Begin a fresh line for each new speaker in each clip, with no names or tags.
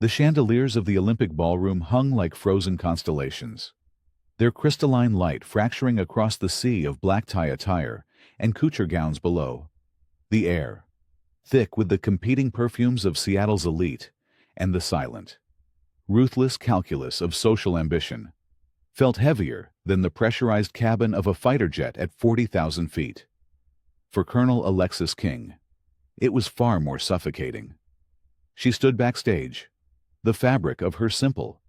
The chandeliers of the Olympic ballroom hung like frozen constellations, their crystalline light fracturing across the sea of black tie attire and couture gowns below. The air, thick with the competing perfumes of Seattle's elite, and the silent, ruthless calculus of social ambition, felt heavier than the pressurized cabin of a fighter jet at 40,000 feet. For Colonel Alexis King, it was far more suffocating. She stood backstage, the fabric of her simple,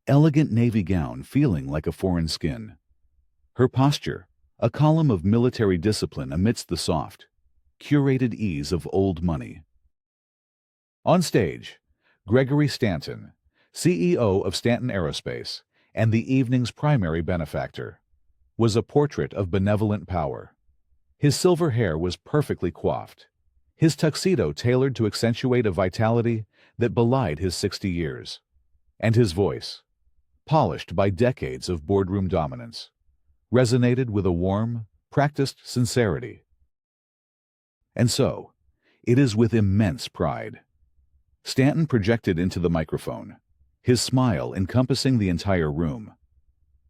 elegant navy gown feeling like a foreign skin. Her posture, a column of military discipline amidst the soft, curated ease of old money. On stage, Gregory Stanton, CEO of Stanton Aerospace and the evening's primary benefactor, was a portrait of benevolent power. His silver hair was perfectly coiffed, his tuxedo tailored to accentuate a vitality that belied his 60 years, and his voice, polished by decades of boardroom dominance, resonated with a warm, practiced sincerity. And so, it is with immense pride. Stanton projected into the microphone, his smile encompassing the entire room,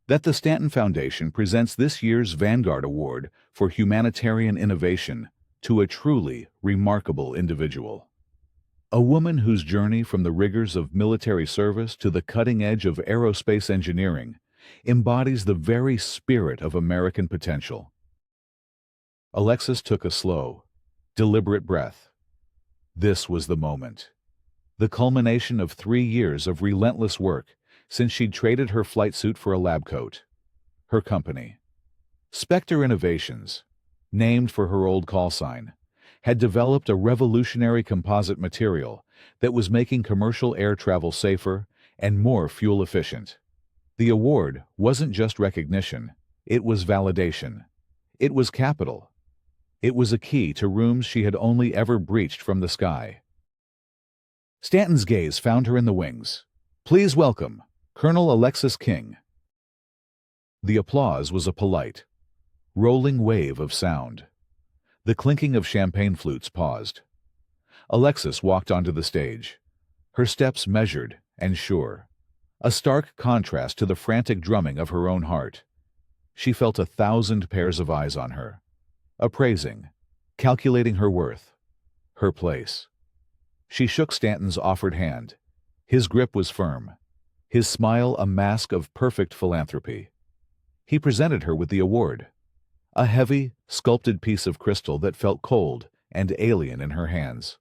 that the Stanton Foundation presents this year's Vanguard Award for Humanitarian Innovation to a truly remarkable individual. A woman whose journey from the rigors of military service to the cutting edge of aerospace engineering embodies the very spirit of American potential. Alexis took a slow, deliberate breath. This was the moment. The culmination of 3 years of relentless work since she'd traded her flight suit for a lab coat. Her company, Spectre Innovations, named for her old call sign, had developed a revolutionary composite material that was making commercial air travel safer and more fuel efficient. The award wasn't just recognition, it was validation. It was capital. It was a key to rooms she had only ever breached from the sky. Stanton's gaze found her in the wings. "Please welcome Colonel Alexis King." The applause was a polite, rolling wave of sound. The clinking of champagne flutes paused. Alexis walked onto the stage, her steps measured and sure, a stark contrast to the frantic drumming of her own heart. She felt 1,000 pairs of eyes on her, appraising, calculating her worth, her place. She shook Stanton's offered hand. His grip was firm, his smile a mask of perfect philanthropy. He presented her with the award, a heavy, sculpted piece of crystal that felt cold and alien in her hands.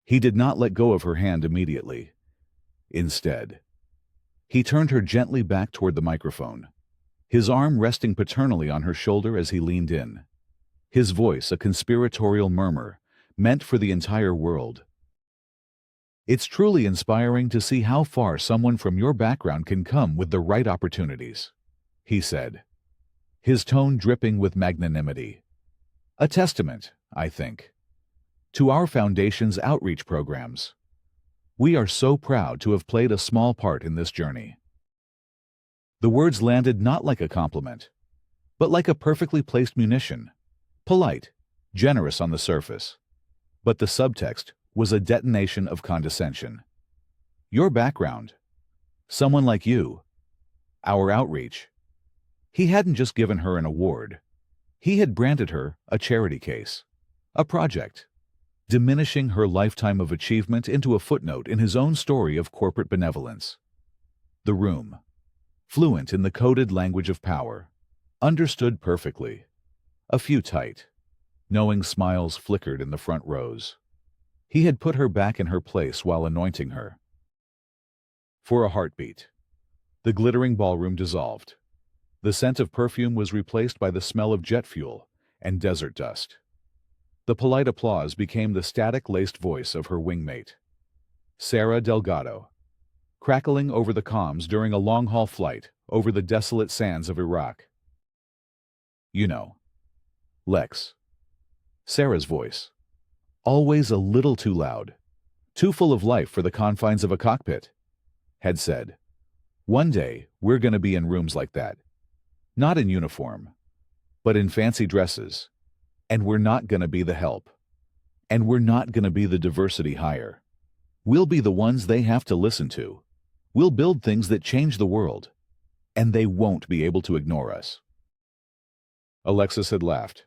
He did not let go of her hand immediately. Instead, he turned her gently back toward the microphone, his arm resting paternally on her shoulder as he leaned in, his voice a conspiratorial murmur meant for the entire world. "It's truly inspiring to see how far someone from your background can come with the right opportunities," he said, his tone dripping with magnanimity. "A testament, I think, to our foundation's outreach programs. We are so proud to have played a small part in this journey." The words landed not like a compliment, but like a perfectly placed munition, polite, generous on the surface. But the subtext was a detonation of condescension. "Your background. Someone like you. Our outreach." He hadn't just given her an award. He had branded her a charity case, a project, diminishing her lifetime of achievement into a footnote in his own story of corporate benevolence. The room, fluent in the coded language of power, understood perfectly. A few tight, knowing smiles flickered in the front rows. He had put her back in her place while anointing her. For a heartbeat, the glittering ballroom dissolved. The scent of perfume was replaced by the smell of jet fuel and desert dust. The polite applause became the static-laced voice of her wingmate, Sarah Delgado, crackling over the comms during a long-haul flight over the desolate sands of Iraq. "You know, Lex." Sarah's voice, always a little too loud, too full of life for the confines of a cockpit, had said, "One day we're going to be in rooms like that. Not in uniform, but in fancy dresses. And we're not going to be the help. And we're not going to be the diversity hire. We'll be the ones they have to listen to. We'll build things that change the world, and they won't be able to ignore us." Alexis had laughed.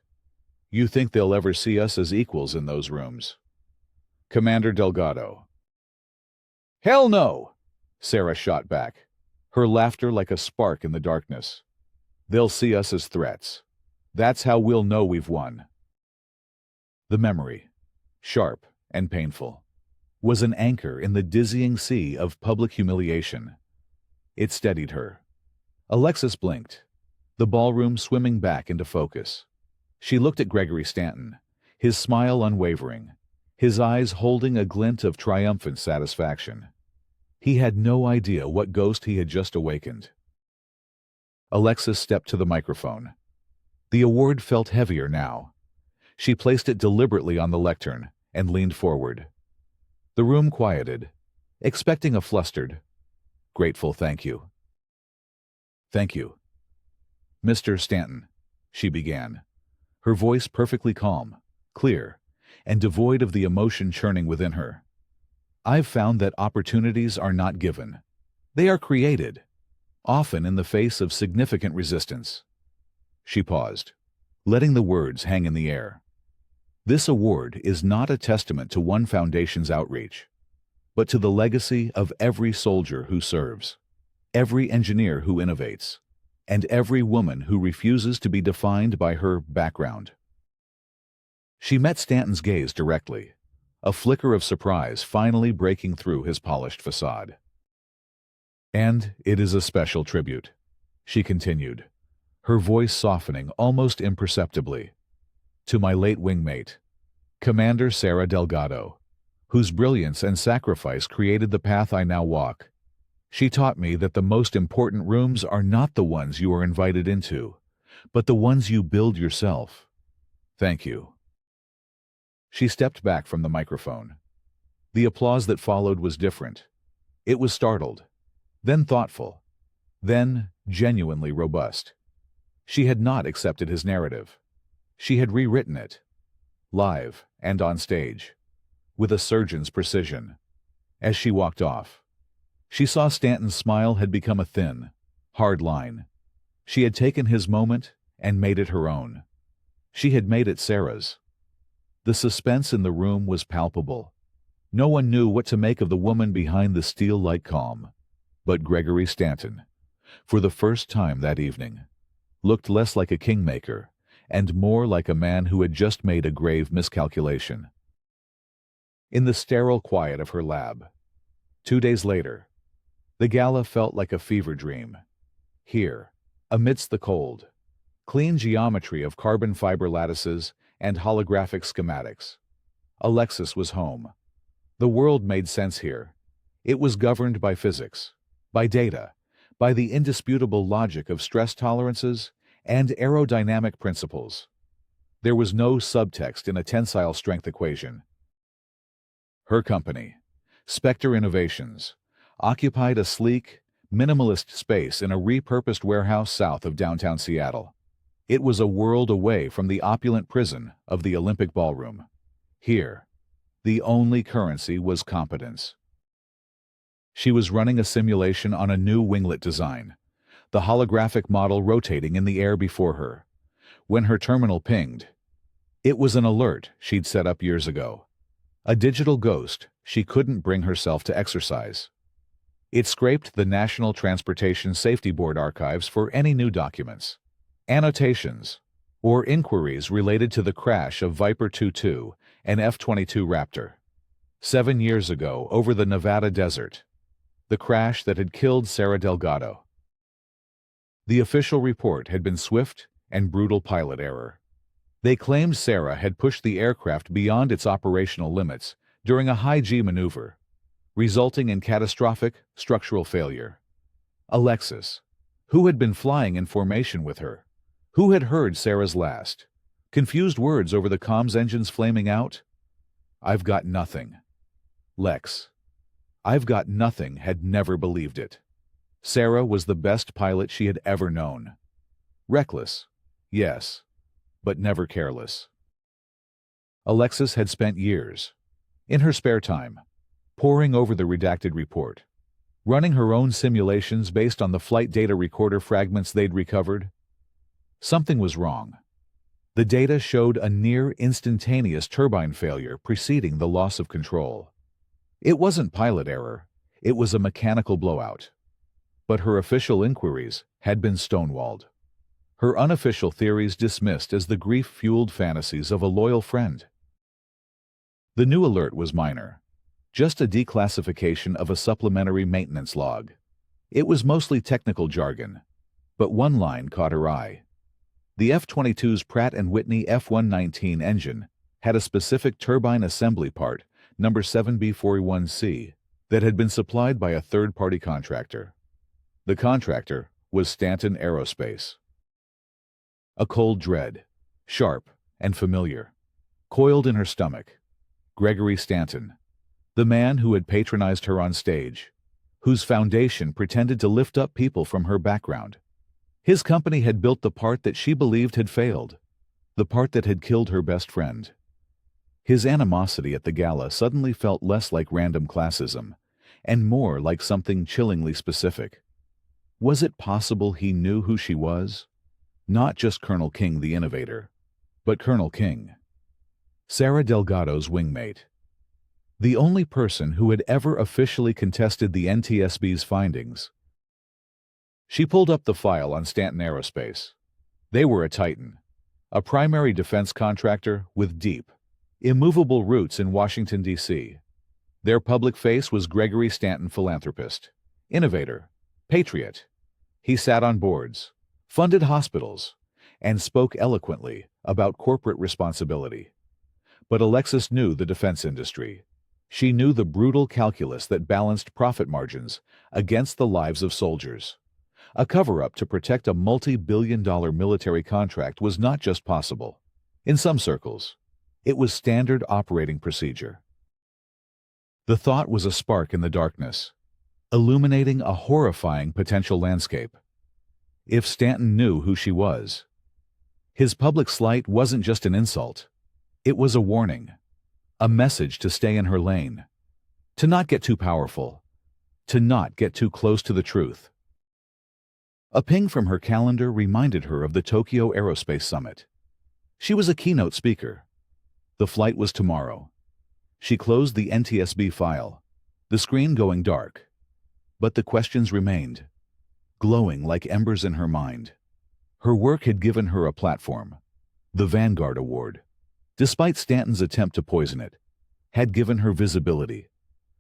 "You think they'll ever see us as equals in those rooms?" Commander Delgado. "Hell no!" Sarah shot back, her laughter like a spark in the darkness. "They'll see us as threats. That's how we'll know we've won." The memory, sharp and painful, was an anchor in the dizzying sea of public humiliation. It steadied her. Alexis blinked, the ballroom swimming back into focus. She looked at Gregory Stanton, his smile unwavering, his eyes holding a glint of triumphant satisfaction. He had no idea what ghost he had just awakened. Alexis stepped to the microphone. The award felt heavier now. She placed it deliberately on the lectern and leaned forward. The room quieted, expecting a flustered, grateful thank you. "Thank you. Mr. Stanton," she began, her voice perfectly calm, clear, and devoid of the emotion churning within her. "I've found that opportunities are not given. They are created, often in the face of significant resistance." She paused, letting the words hang in the air. This award is not a testament to one foundation's outreach, but to the legacy of every soldier who serves, every engineer who innovates, and every woman who refuses to be defined by her background. She met Stanton's gaze directly, a flicker of surprise finally breaking through his polished facade. "And it is a special tribute," she continued, her voice softening almost imperceptibly, "to my late wingmate, Commander Sarah Delgado, whose brilliance and sacrifice created the path I now walk. She taught me that the most important rooms are not the ones you are invited into, but the ones you build yourself. Thank you." She stepped back from the microphone. The applause that followed was different. It was startled, then thoughtful, then genuinely robust. She had not accepted his narrative. She had rewritten it, live and on stage, with a surgeon's precision. As she walked off, she saw Stanton's smile had become a thin, hard line. She had taken his moment and made it her own. She had made it Sarah's. The suspense in the room was palpable. No one knew what to make of the woman behind the steel-like calm. But Gregory Stanton, for the first time that evening, looked less like a kingmaker and more like a man who had just made a grave miscalculation. In the sterile quiet of her lab, 2 days later, the gala felt like a fever dream. Here, amidst the cold, clean geometry of carbon fiber lattices and holographic schematics, Alexis was home. The world made sense here. It was governed by physics, by data, by the indisputable logic of stress tolerances and aerodynamic principles. There was no subtext in a tensile strength equation. Her company, Spectre Innovations, occupied a sleek, minimalist space in a repurposed warehouse south of downtown Seattle. It was a world away from the opulent prison of the Olympic Ballroom. Here, the only currency was competence. She was running a simulation on a new winglet design, the holographic model rotating in the air before her. When her terminal pinged, it was an alert she'd set up years ago. A digital ghost she couldn't bring herself to exercise. It scraped the National Transportation Safety Board archives for any new documents, annotations, or inquiries related to the crash of Viper 22 and F-22 Raptor. 7 years ago over the Nevada desert, the crash that had killed Sarah Delgado. The official report had been swift and brutal pilot error. They claimed Sarah had pushed the aircraft beyond its operational limits during a high-G maneuver, resulting in catastrophic structural failure. Alexis, who had been flying in formation with her, who had heard Sarah's last, confused words over the comms engines flaming out. "I've got nothing." Lex, "I've got nothing," had never believed it. Sarah was the best pilot she had ever known. Reckless, yes, but never careless. Alexis had spent years, in her spare time, poring over the redacted report, running her own simulations based on the flight data recorder fragments they'd recovered. Something was wrong. The data showed a near-instantaneous turbine failure preceding the loss of control. It wasn't pilot error, it was a mechanical blowout. But her official inquiries had been stonewalled. Her unofficial theories dismissed as the grief-fueled fantasies of a loyal friend. The new alert was minor, just a declassification of a supplementary maintenance log. It was mostly technical jargon, but one line caught her eye. The F-22's Pratt & Whitney F-119 engine had a specific turbine assembly part, number 7B41C, that had been supplied by a third-party contractor. The contractor was Stanton Aerospace. A cold dread, sharp and familiar, coiled in her stomach. Gregory Stanton, the man who had patronized her on stage, whose foundation pretended to lift up people from her background. His company had built the part that she believed had failed, the part that had killed her best friend. His animosity at the gala suddenly felt less like random classism, and more like something chillingly specific. Was it possible he knew who she was? Not just Colonel King the innovator, but Colonel King, Sarah Delgado's wingmate. The only person who had ever officially contested the NTSB's findings. She pulled up the file on Stanton Aerospace. They were a titan, a primary defense contractor with deep, immovable roots in Washington, D.C. Their public face was Gregory Stanton, philanthropist, innovator, patriot. He sat on boards, funded hospitals, and spoke eloquently about corporate responsibility. But Alexis knew the defense industry. She knew the brutal calculus that balanced profit margins against the lives of soldiers. A cover-up to protect a multi-billion-dollar military contract was not just possible. In some circles, it was standard operating procedure. The thought was a spark in the darkness, illuminating a horrifying potential landscape. If Stanton knew who she was, his public slight wasn't just an insult. It was a warning, a message to stay in her lane, to not get too powerful, to not get too close to the truth. A ping from her calendar reminded her of the Tokyo Aerospace Summit. She was a keynote speaker. The flight was tomorrow. She closed the NTSB file, the screen going dark. But the questions remained, glowing like embers in her mind. Her work had given her a platform, the Vanguard Award, despite Stanton's attempt to poison it, had given her visibility.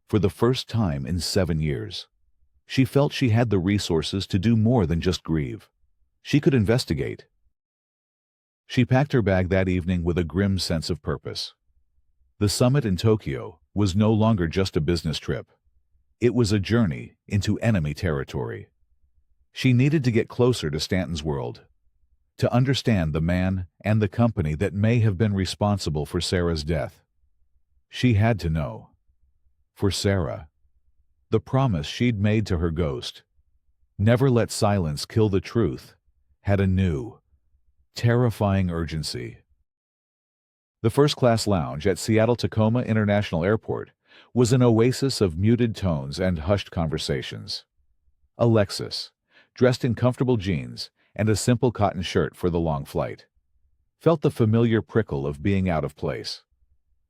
For the first time in 7 years, she felt she had the resources to do more than just grieve. She could investigate. She packed her bag that evening with a grim sense of purpose. The summit in Tokyo was no longer just a business trip. It was a journey into enemy territory. She needed to get closer to Stanton's world, to understand the man and the company that may have been responsible for Sarah's death. She had to know. For Sarah, the promise she'd made to her ghost, never let silence kill the truth, had a new, terrifying urgency. The first-class lounge at Seattle-Tacoma International Airport was an oasis of muted tones and hushed conversations. Alexis, dressed in comfortable jeans and a simple cotton shirt for the long flight, felt the familiar prickle of being out of place.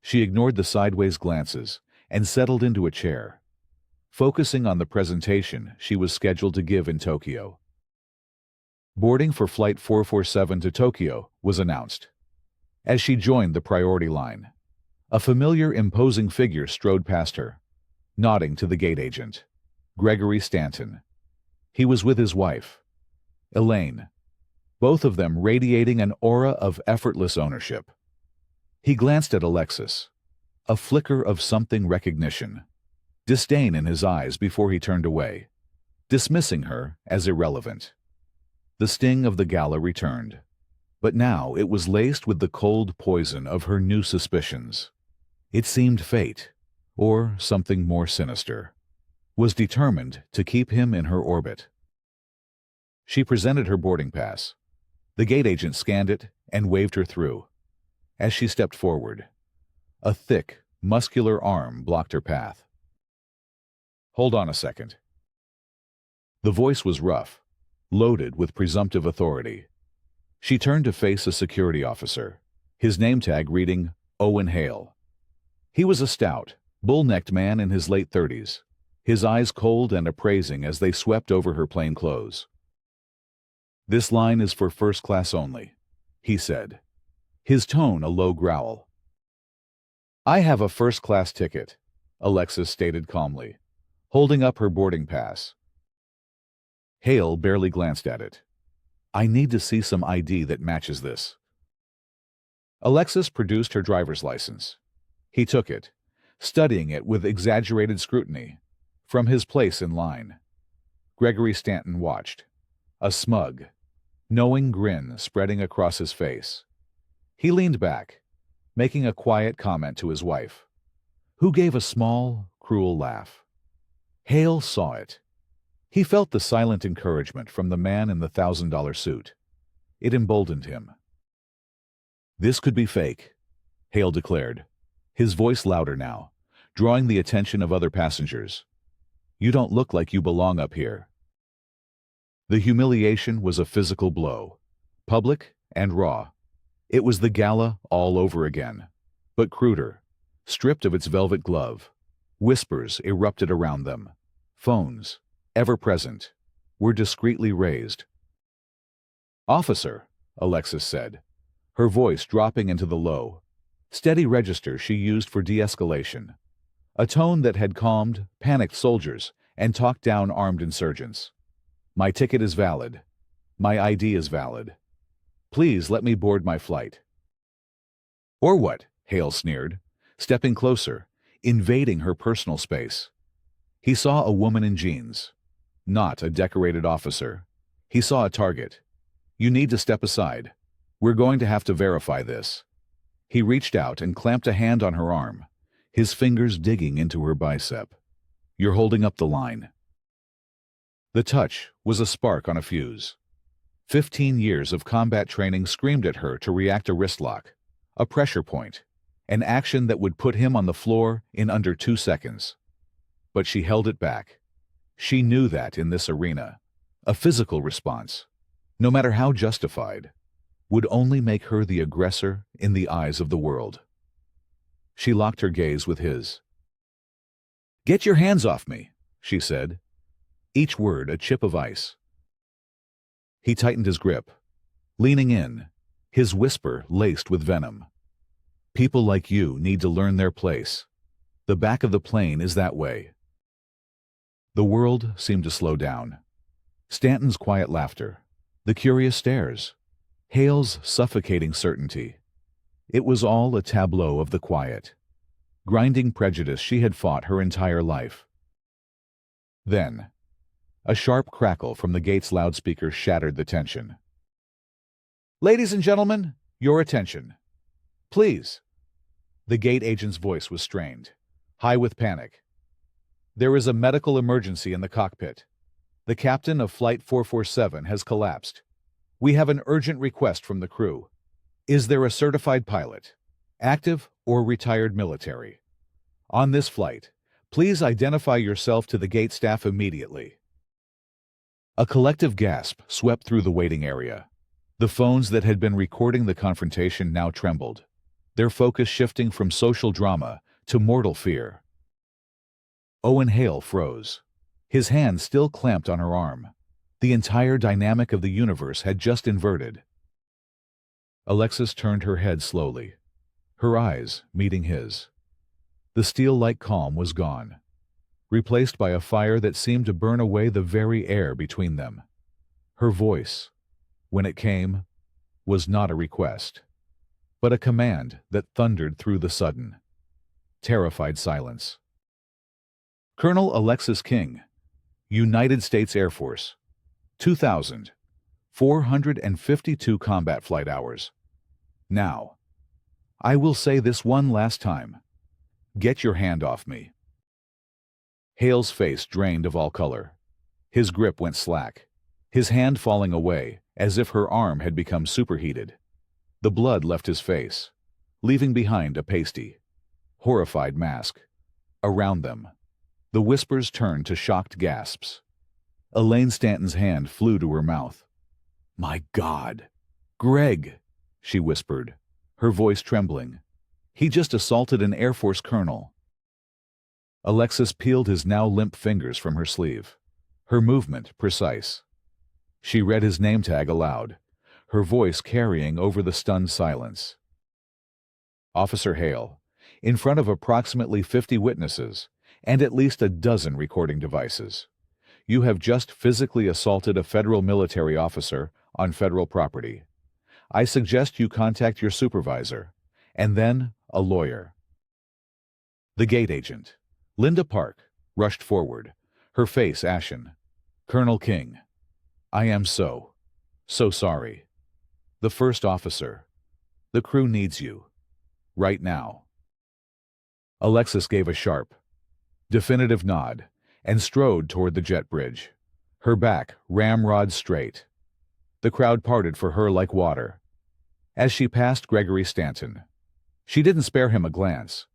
She ignored the sideways glances and settled into a chair, focusing on the presentation she was scheduled to give in Tokyo. Boarding for Flight 447 to Tokyo was announced. As she joined the priority line, a familiar, imposing figure strode past her, nodding to the gate agent, Gregory Stanton. He was with his wife, Elaine, both of them radiating an aura of effortless ownership. He glanced at Alexis, a flicker of something recognition, disdain in his eyes before he turned away, dismissing her as irrelevant. The sting of the gala returned, but now it was laced with the cold poison of her new suspicions. It seemed fate, or something more sinister, was determined to keep him in her orbit. She presented her boarding pass. The gate agent scanned it and waved her through. As she stepped forward, a thick, muscular arm blocked her path. Hold on a second. The voice was rough, loaded with presumptive authority. She turned to face a security officer, his name tag reading Owen Hale. He was a stout, bull-necked man in his late 30s, his eyes cold and appraising as they swept over her plain clothes. "This line is for first class only," he said, his tone a low growl. "I have a first-class ticket," Alexis stated calmly, holding up her boarding pass. Hale barely glanced at it. "I need to see some ID that matches this." Alexis produced her driver's license. He took it, studying it with exaggerated scrutiny, from his place in line. Gregory Stanton watched, a smug, knowing grin spreading across his face. He leaned back, making a quiet comment to his wife, who gave a small, cruel laugh. Hale saw it. He felt the silent encouragement from the man in the $1,000 suit. It emboldened him. "This could be fake," Hale declared, his voice louder now, drawing the attention of other passengers. "You don't look like you belong up here." The humiliation was a physical blow, public and raw. It was the gala all over again, but cruder, stripped of its velvet glove. Whispers erupted around them. Phones, ever present, were discreetly raised. "Officer," Alexis said, her voice dropping into the low, steady register she used for de-escalation, a tone that had calmed panicked soldiers and talked down armed insurgents. "My ticket is valid. My ID is valid. Please let me board my flight." "Or what?" Hale sneered, stepping closer, invading her personal space. He saw a woman in jeans, not a decorated officer. He saw a target. "You need to step aside. We're going to have to verify this." He reached out and clamped a hand on her arm, his fingers digging into her bicep. "You're holding up the line." The touch was a spark on a fuse. 15 years of combat training screamed at her to react a wrist lock, a pressure point, an action that would put him on the floor in under 2 seconds. But she held it back. She knew that in this arena, a physical response, no matter how justified, would only make her the aggressor in the eyes of the world. She locked her gaze with his. "Get your hands off me," she said, each word a chip of ice. He tightened his grip, leaning in, his whisper laced with venom. "People like you need to learn their place. The back of the plane is that way." The world seemed to slow down. Stanton's quiet laughter, the curious stares, Hale's suffocating certainty. It was all a tableau of the quiet, grinding prejudice she had fought her entire life. Then, a sharp crackle from the gate's loudspeaker shattered the tension. "Ladies and gentlemen, your attention. Please." The gate agent's voice was strained, high with panic. "There is a medical emergency in the cockpit. The captain of Flight 447 has collapsed. We have an urgent request from the crew. Is there a certified pilot, active or retired military? On this flight, please identify yourself to the gate staff immediately." A collective gasp swept through the waiting area. The phones that had been recording the confrontation now trembled, their focus shifting from social drama to mortal fear. Owen Hale froze, his hand still clamped on her arm. The entire dynamic of the universe had just inverted. Alexis turned her head slowly, her eyes meeting his. The steel-like calm was gone, replaced by a fire that seemed to burn away the very air between them. Her voice, when it came, was not a request, but a command that thundered through the sudden, terrified silence. "Colonel Alexis King, United States Air Force, 2,452 combat flight hours. Now, I will say this one last time. Get your hand off me." Hale's face drained of all color. His grip went slack, his hand falling away as if her arm had become superheated. The blood left his face, leaving behind a pasty, horrified mask. Around them, The whispers turned to shocked gasps. Elaine Stanton's hand flew to her mouth. "My God! Greg!" she whispered, her voice trembling. "He just assaulted an Air Force colonel." Alexis peeled his now limp fingers from her sleeve, her movement precise. She read his name tag aloud, her voice carrying over the stunned silence. Officer Hale, in front of approximately 50 witnesses and at least a dozen recording devices. You have just physically assaulted a federal military officer on federal property. I suggest you contact your supervisor, and then a lawyer. The gate agent, Linda Park, rushed forward, her face ashen. "Colonel King, I am so sorry. The first officer. The crew needs you. Right now." Alexis gave a sharp, definitive nod and strode toward the jet bridge, her back ramrod straight. The crowd parted for her like water. As she passed Gregory Stanton, she didn't spare him a glance,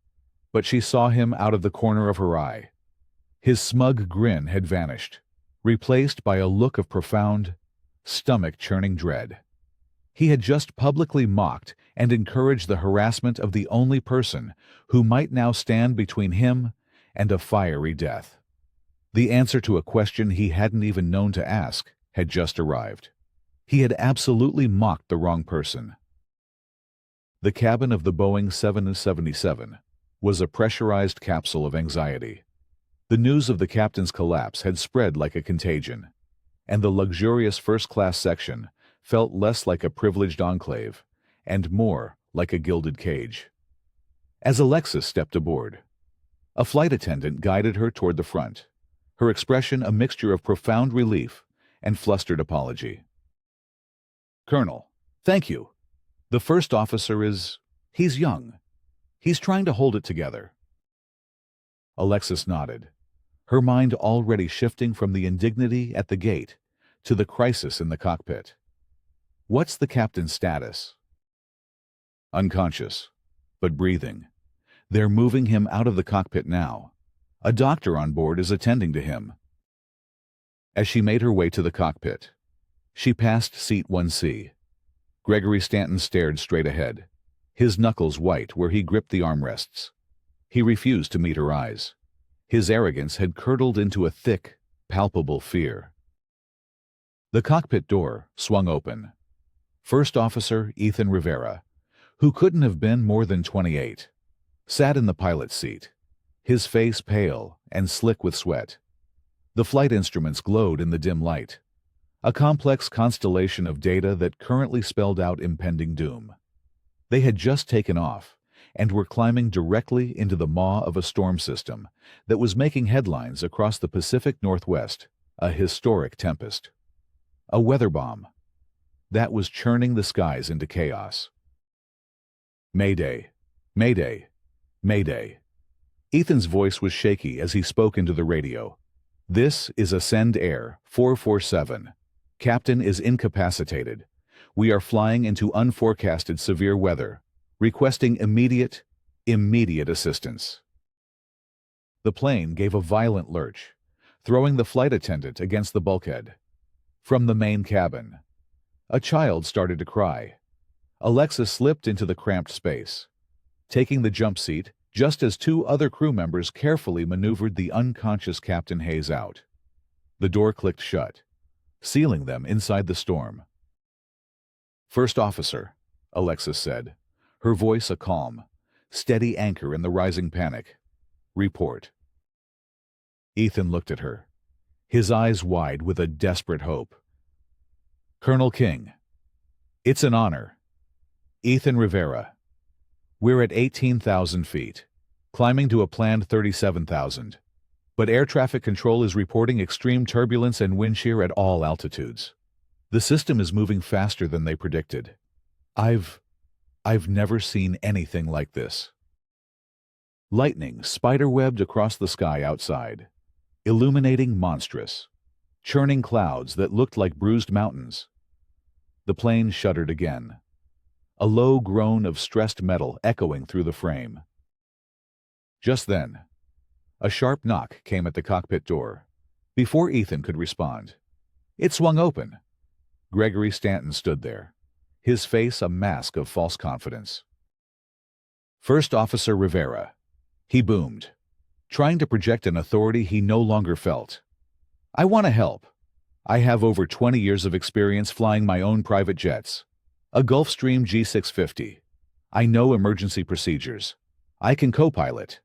but she saw him out of the corner of her eye. His smug grin had vanished, replaced by a look of profound, stomach-churning dread. He had just publicly mocked and encouraged the harassment of the only person who might now stand between him and a fiery death. The answer to a question he hadn't even known to ask had just arrived. He had absolutely mocked the wrong person. The cabin of the Boeing 777 was a pressurized capsule of anxiety. The news of the captain's collapse had spread like a contagion, and the luxurious first-class section felt less like a privileged enclave and more like a gilded cage. As Alexis stepped aboard, a flight attendant guided her toward the front, her expression a mixture of profound relief and flustered apology. "Colonel, thank you. The first officer he's young. He's trying to hold it together." Alexis nodded, her mind already shifting from the indignity at the gate to the crisis in the cockpit. "What's the captain's status?" "Unconscious, but breathing. They're moving him out of the cockpit now. A doctor on board is attending to him." As she made her way to the cockpit, she passed seat 1C. Gregory Stanton stared straight ahead, his knuckles white where he gripped the armrests. He refused to meet her eyes. His arrogance had curdled into a thick, palpable fear. The cockpit door swung open. First Officer Ethan Rivera, who couldn't have been more than 28, sat in the pilot's seat, his face pale and slick with sweat. The flight instruments glowed in the dim light, a complex constellation of data that currently spelled out impending doom. They had just taken off and were climbing directly into the maw of a storm system that was making headlines across the Pacific Northwest, a historic tempest. A weather bomb that was churning the skies into chaos. "Mayday! Mayday! Mayday!" Ethan's voice was shaky as he spoke into the radio. "This is Ascend Air 447. Captain is incapacitated. We are flying into unforecasted severe weather, requesting immediate assistance." The plane gave a violent lurch, throwing the flight attendant against the bulkhead. From the main cabin, a child started to cry. Alexis slipped into the cramped space, taking the jump seat just as two other crew members carefully maneuvered the unconscious Captain Hayes out. The door clicked shut, sealing them inside the storm. "First Officer," Alexis said, her voice a calm, steady anchor in the rising panic. "Report." Ethan looked at her, his eyes wide with a desperate hope. "Colonel King, it's an honor. Ethan Rivera. We're at 18,000 feet, climbing to a planned 37,000. But air traffic control is reporting extreme turbulence and wind shear at all altitudes. The system is moving faster than they predicted. I've never seen anything like this." Lightning spiderwebbed across the sky outside, illuminating monstrous, churning clouds that looked like bruised mountains. The plane shuddered again, a low groan of stressed metal echoing through the frame. Just then, A sharp knock came at the cockpit door. Before Ethan could respond, it swung open. Gregory Stanton stood there, his face a mask of false confidence. "First Officer Rivera," he boomed, trying to project an authority he no longer felt. "I want to help. I have over 20 years of experience flying my own private jets. A Gulfstream G650. I know emergency procedures. I can co-pilot."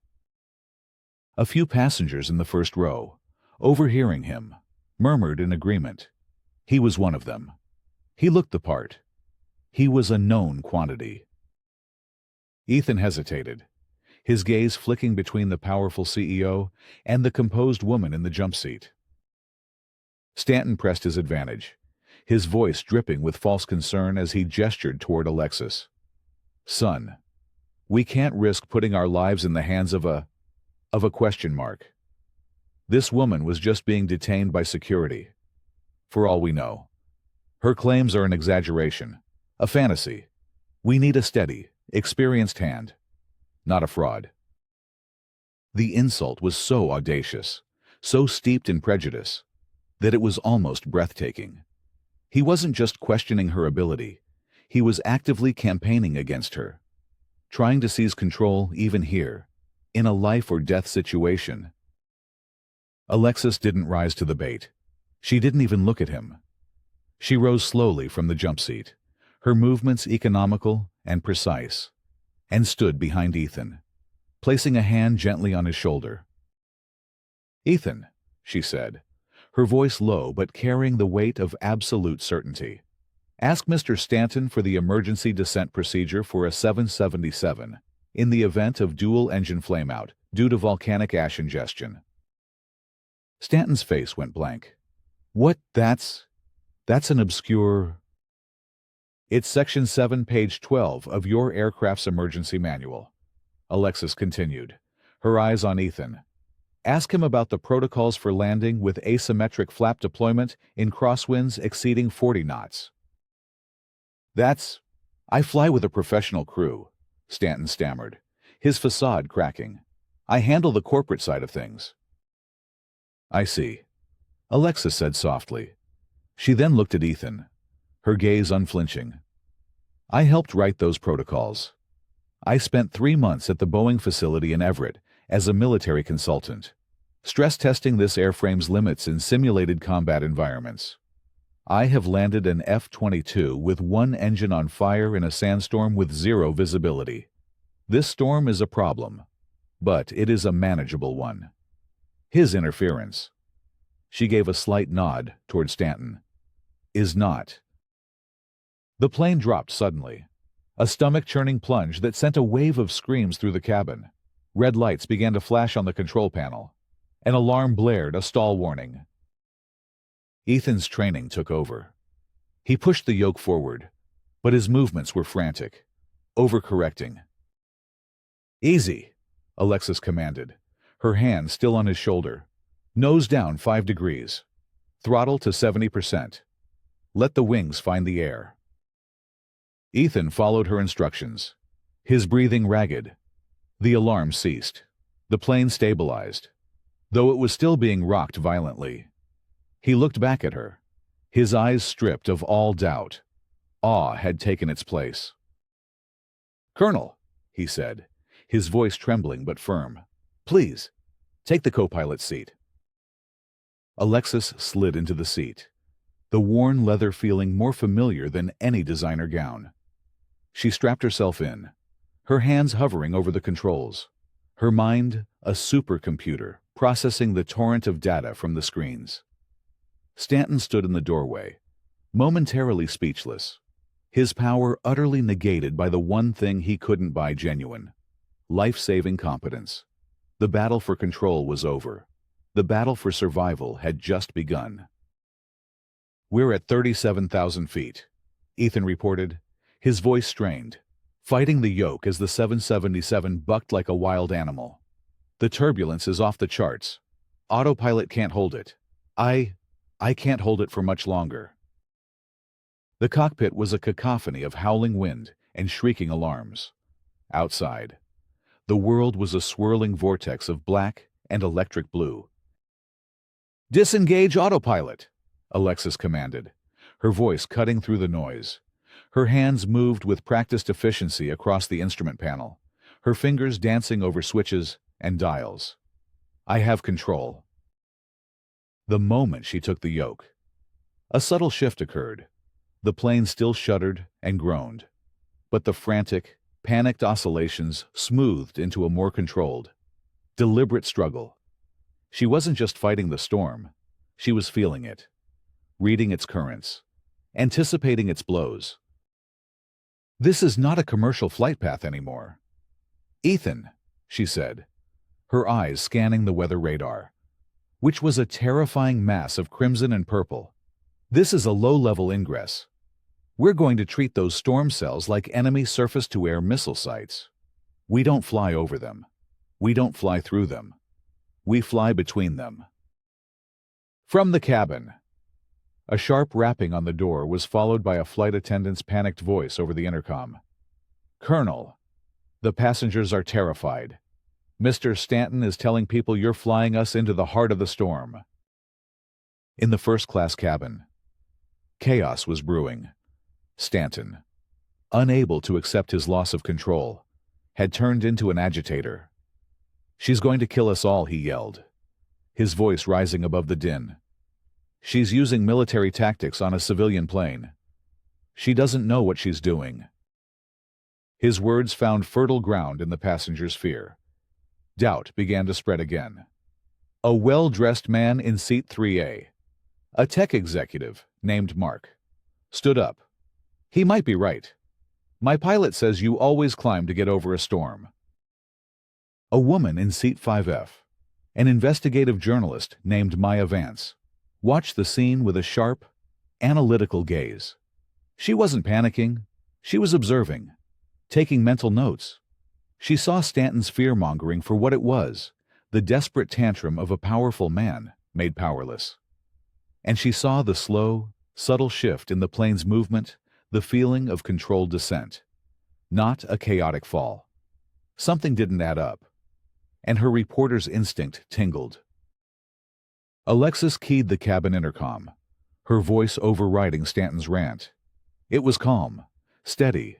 A few passengers in the first row, overhearing him, murmured in agreement. He was one of them. He looked the part. He was a known quantity. Ethan hesitated, his gaze flicking between the powerful CEO and the composed woman in the jump seat. Stanton pressed his advantage, his voice dripping with false concern as he gestured toward Alexis. "Son, we can't risk putting our lives in the hands of a question mark. This woman was just being detained by security. For all we know, her claims are an exaggeration, a fantasy. We need a steady, experienced hand, not a fraud." The insult was so audacious, so steeped in prejudice, that it was almost breathtaking. He wasn't just questioning her ability, he was actively campaigning against her, trying to seize control even here, in a life-or-death situation. Alexis didn't rise to the bait. She didn't even look at him. She rose slowly from the jump seat, her movements economical and precise, and stood behind Ethan, placing a hand gently on his shoulder. "Ethan," she said, her voice low but carrying the weight of absolute certainty. "Ask Mr. Stanton for the emergency descent procedure for a 777 in the event of dual-engine flameout due to volcanic ash ingestion." Stanton's face went blank. "What? That's an obscure—" "It's Section 7, page 12 of your aircraft's emergency manual," Alexis continued, her eyes on Ethan. "Ask him about the protocols for landing with asymmetric flap deployment in crosswinds exceeding 40 knots. I fly with a professional crew," Stanton stammered, his facade cracking. "I handle the corporate side of things." "I see," Alexis said softly. She then looked at Ethan, her gaze unflinching. "I helped write those protocols. I spent 3 months at the Boeing facility in Everett as a military consultant, stress testing this airframe's limits in simulated combat environments. I have landed an F-22 with one engine on fire in a sandstorm with zero visibility. This storm is a problem, but it is a manageable one. His interference," she gave a slight nod toward Stanton, "is not." The plane dropped suddenly, a stomach-churning plunge that sent a wave of screams through the cabin. Red lights began to flash on the control panel. An alarm blared, a stall warning. Ethan's training took over. He pushed the yoke forward, but his movements were frantic, overcorrecting. "Easy," Alexis commanded, her hand still on his shoulder. "Nose down 5 degrees. Throttle to 70%. Let the wings find the air." Ethan followed her instructions, his breathing ragged. The alarm ceased. The plane stabilized, though it was still being rocked violently. He looked back at her, his eyes stripped of all doubt. Awe had taken its place. "Colonel," he said, his voice trembling but firm, "please, take the co-pilot's seat." Alexis slid into the seat, the worn leather feeling more familiar than any designer gown. She strapped herself in, her hands hovering over the controls, her mind a supercomputer processing the torrent of data from the screens. Stanton stood in the doorway, momentarily speechless, his power utterly negated by the one thing he couldn't buy: genuine, life-saving competence. The battle for control was over. The battle for survival had just begun. "We're at 37,000 feet, Ethan reported, his voice strained, fighting the yoke as the 777 bucked like a wild animal. "The turbulence is off the charts. Autopilot can't hold it. I can't hold it for much longer." The cockpit was a cacophony of howling wind and shrieking alarms. Outside, the world was a swirling vortex of black and electric blue. "Disengage autopilot," Alexis commanded, her voice cutting through the noise. Her hands moved with practiced efficiency across the instrument panel, her fingers dancing over switches and dials. "I have control." The moment she took the yoke, a subtle shift occurred. The plane still shuddered and groaned, but the frantic, panicked oscillations smoothed into a more controlled, deliberate struggle. She wasn't just fighting the storm, she was feeling it, reading its currents, anticipating its blows. "This is not a commercial flight path anymore." "Ethan," she said, her eyes scanning the weather radar, which was a terrifying mass of crimson and purple. "This is a low-level ingress. We're going to treat those storm cells like enemy surface-to-air missile sites. We don't fly over them. We don't fly through them. We fly between them." From the cabin, a sharp rapping on the door was followed by a flight attendant's panicked voice over the intercom. "Colonel, the passengers are terrified. Mr. Stanton is telling people you're flying us into the heart of the storm." In the first-class cabin, chaos was brewing. Stanton, unable to accept his loss of control, had turned into an agitator. "She's going to kill us all," he yelled, his voice rising above the din. "She's using military tactics on a civilian plane. She doesn't know what she's doing." His words found fertile ground in the passengers' fear. Doubt began to spread again. A well-dressed man in seat 3A, a tech executive named Mark, stood up. "He might be right. My pilot says you always climb to get over a storm." A woman in seat 5F, an investigative journalist named Maya Vance, watched the scene with a sharp, analytical gaze. She wasn't panicking. She was observing, taking mental notes. She saw Stanton's fear-mongering for what it was, the desperate tantrum of a powerful man made powerless. And she saw the slow, subtle shift in the plane's movement, the feeling of controlled descent, not a chaotic fall. Something didn't add up, and her reporter's instinct tingled. Alexis keyed the cabin intercom, her voice overriding Stanton's rant. It was calm, steady,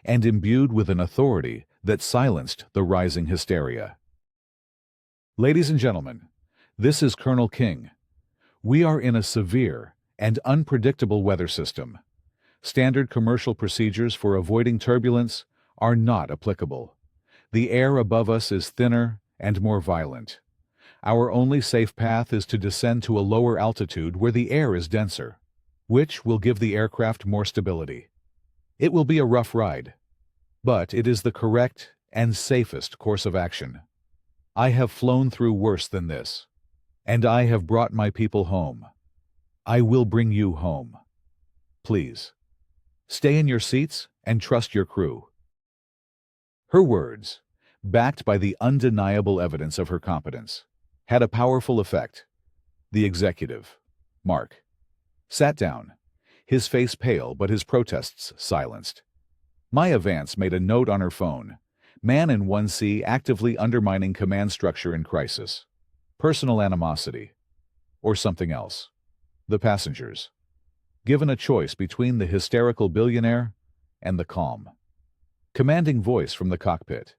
and imbued with an authority that silenced the rising hysteria. "Ladies and gentlemen, this is Colonel King. We are in a severe and unpredictable weather system. Standard commercial procedures for avoiding turbulence are not applicable. The air above us is thinner and more violent. Our only safe path is to descend to a lower altitude where the air is denser, which will give the aircraft more stability. It will be a rough ride, but it is the correct and safest course of action. I have flown through worse than this, and I have brought my people home. I will bring you home. Please, stay in your seats and trust your crew." Her words, backed by the undeniable evidence of her competence, had a powerful effect. The executive, Mark, sat down, his face pale but his protests silenced. Maya Vance made a note on her phone. "Man in 1C actively undermining command structure in crisis. Personal animosity. Or something else." The passengers, given a choice between the hysterical billionaire and the calm, commanding voice from the cockpit,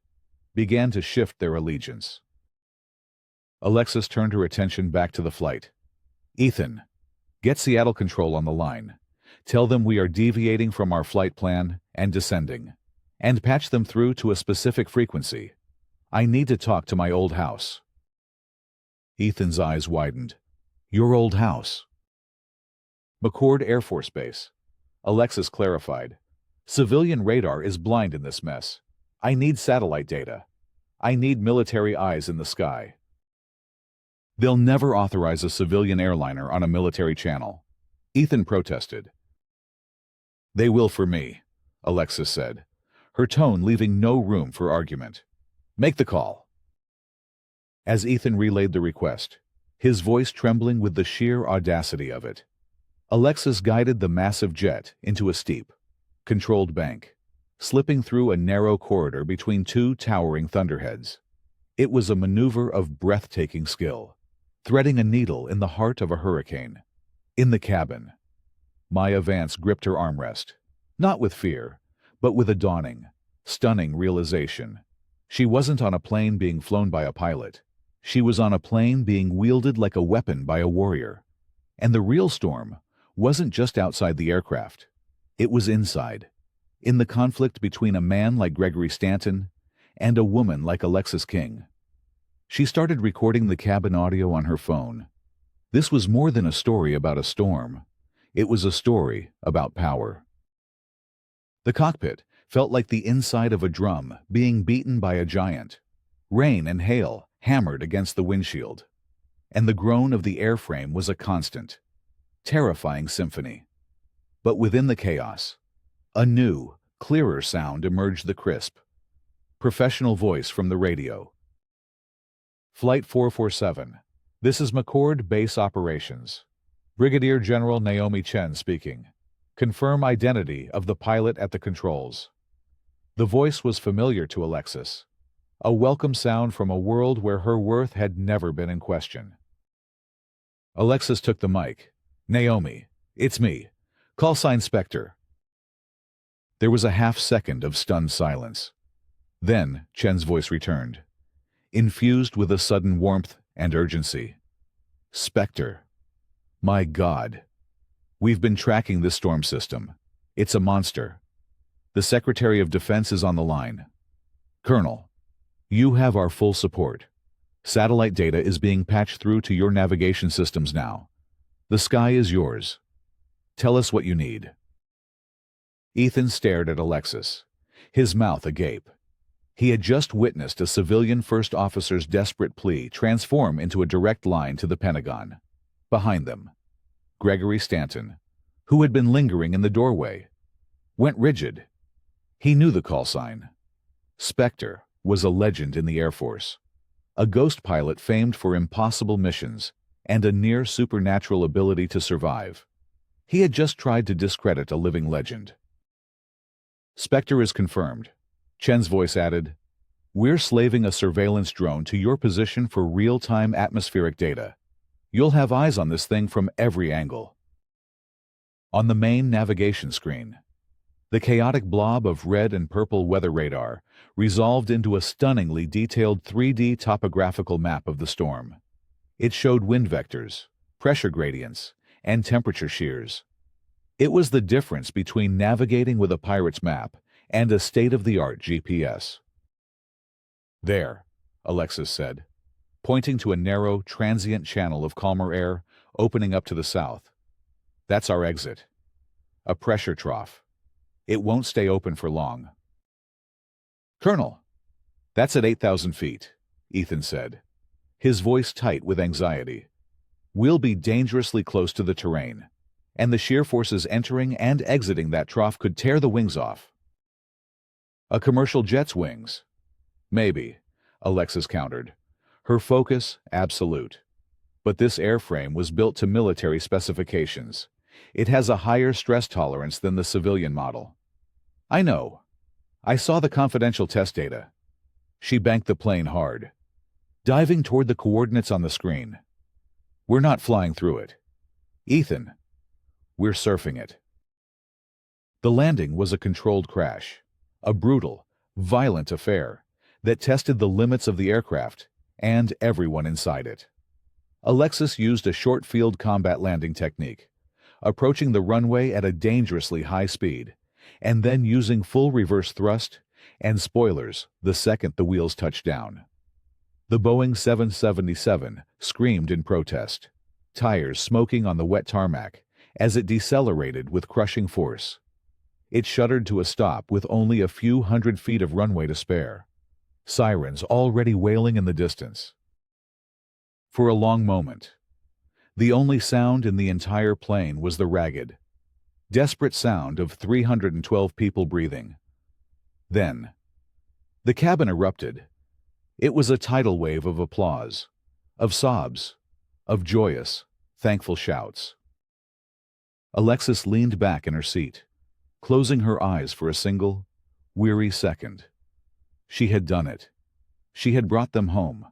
began to shift their allegiance. Alexis turned her attention back to the flight. "Ethan, get Seattle Control on the line. Tell them we are deviating from our flight plan and descending, and patch them through to a specific frequency. I need to talk to my old house." Ethan's eyes widened. "Your old house?" "McCord Air Force Base," Alexis clarified. "Civilian radar is blind in this mess. I need satellite data. I need military eyes in the sky." "They'll never authorize a civilian airliner on a military channel," Ethan protested. "They will for me," Alexis said, her tone leaving no room for argument. "Make the call." As Ethan relayed the request, his voice trembling with the sheer audacity of it, Alexis guided the massive jet into a steep, controlled bank, slipping through a narrow corridor between two towering thunderheads. It was a maneuver of breathtaking skill, threading a needle in the heart of a hurricane. In the cabin, Maya Vance gripped her armrest, not with fear, but with a dawning, stunning realization. She wasn't on a plane being flown by a pilot. She was on a plane being wielded like a weapon by a warrior. And the real storm wasn't just outside the aircraft. It was inside, in the conflict between a man like Gregory Stanton and a woman like Alexis King. She started recording the cabin audio on her phone. This was more than a story about a storm. It was a story about power. The cockpit felt like the inside of a drum being beaten by a giant. Rain and hail hammered against the windshield, and the groan of the airframe was a constant, terrifying symphony. But within the chaos, a new, clearer sound emerged, the crisp, professional voice from the radio. Flight 447. This is McCord Base Operations. Brigadier General Naomi Chen speaking. Confirm identity of the pilot at the controls. The voice was familiar to Alexis, a welcome sound from a world where her worth had never been in question. Alexis took the mic. Naomi, it's me. Call sign Spectre. There was a half-second of stunned silence. Then Chen's voice returned, infused with a sudden warmth and urgency. Spectre. My God. We've been tracking this storm system. It's a monster. The Secretary of Defense is on the line. Colonel, you have our full support. Satellite data is being patched through to your navigation systems now. The sky is yours. Tell us what you need. Ethan stared at Alexis, his mouth agape. He had just witnessed a civilian first officer's desperate plea transform into a direct line to the Pentagon. Behind them, Gregory Stanton, who had been lingering in the doorway, went rigid. He knew the call sign. Spectre was a legend in the Air Force, a ghost pilot famed for impossible missions and a near supernatural ability to survive. He had just tried to discredit a living legend. Spectre is confirmed. Chen's voice added, we're slaving a surveillance drone to your position for real-time atmospheric data. You'll have eyes on this thing from every angle. On the main navigation screen, the chaotic blob of red and purple weather radar resolved into a stunningly detailed 3D topographical map of the storm. It showed wind vectors, pressure gradients, and temperature shears. It was the difference between navigating with a pirate's map and a state-of-the-art GPS. There, Alexis said, pointing to a narrow, transient channel of calmer air opening up to the south. That's our exit. A pressure trough. It won't stay open for long. Colonel, that's at 8,000 feet, Ethan said, his voice tight with anxiety. We'll be dangerously close to the terrain, and the shear forces entering and exiting that trough could tear the wings off. A commercial jet's wings? Maybe, Alexis countered, her focus absolute. But this airframe was built to military specifications. It has a higher stress tolerance than the civilian model. I know. I saw the confidential test data. She banked the plane hard, diving toward the coordinates on the screen. We're not flying through it. Ethan, we're surfing it. The landing was a controlled crash, a brutal, violent affair that tested the limits of the aircraft and everyone inside it. Alexis used a short-field combat landing technique, approaching the runway at a dangerously high speed, and then using full reverse thrust and spoilers the second the wheels touched down. The Boeing 777 screamed in protest, tires smoking on the wet tarmac as it decelerated with crushing force. It shuddered to a stop with only a few hundred feet of runway to spare, sirens already wailing in the distance. For a long moment, the only sound in the entire plane was the ragged, desperate sound of 312 people breathing. Then, the cabin erupted. It was a tidal wave of applause, of sobs, of joyous, thankful shouts. Alexis leaned back in her seat, closing her eyes for a single, weary second. She had done it. She had brought them home.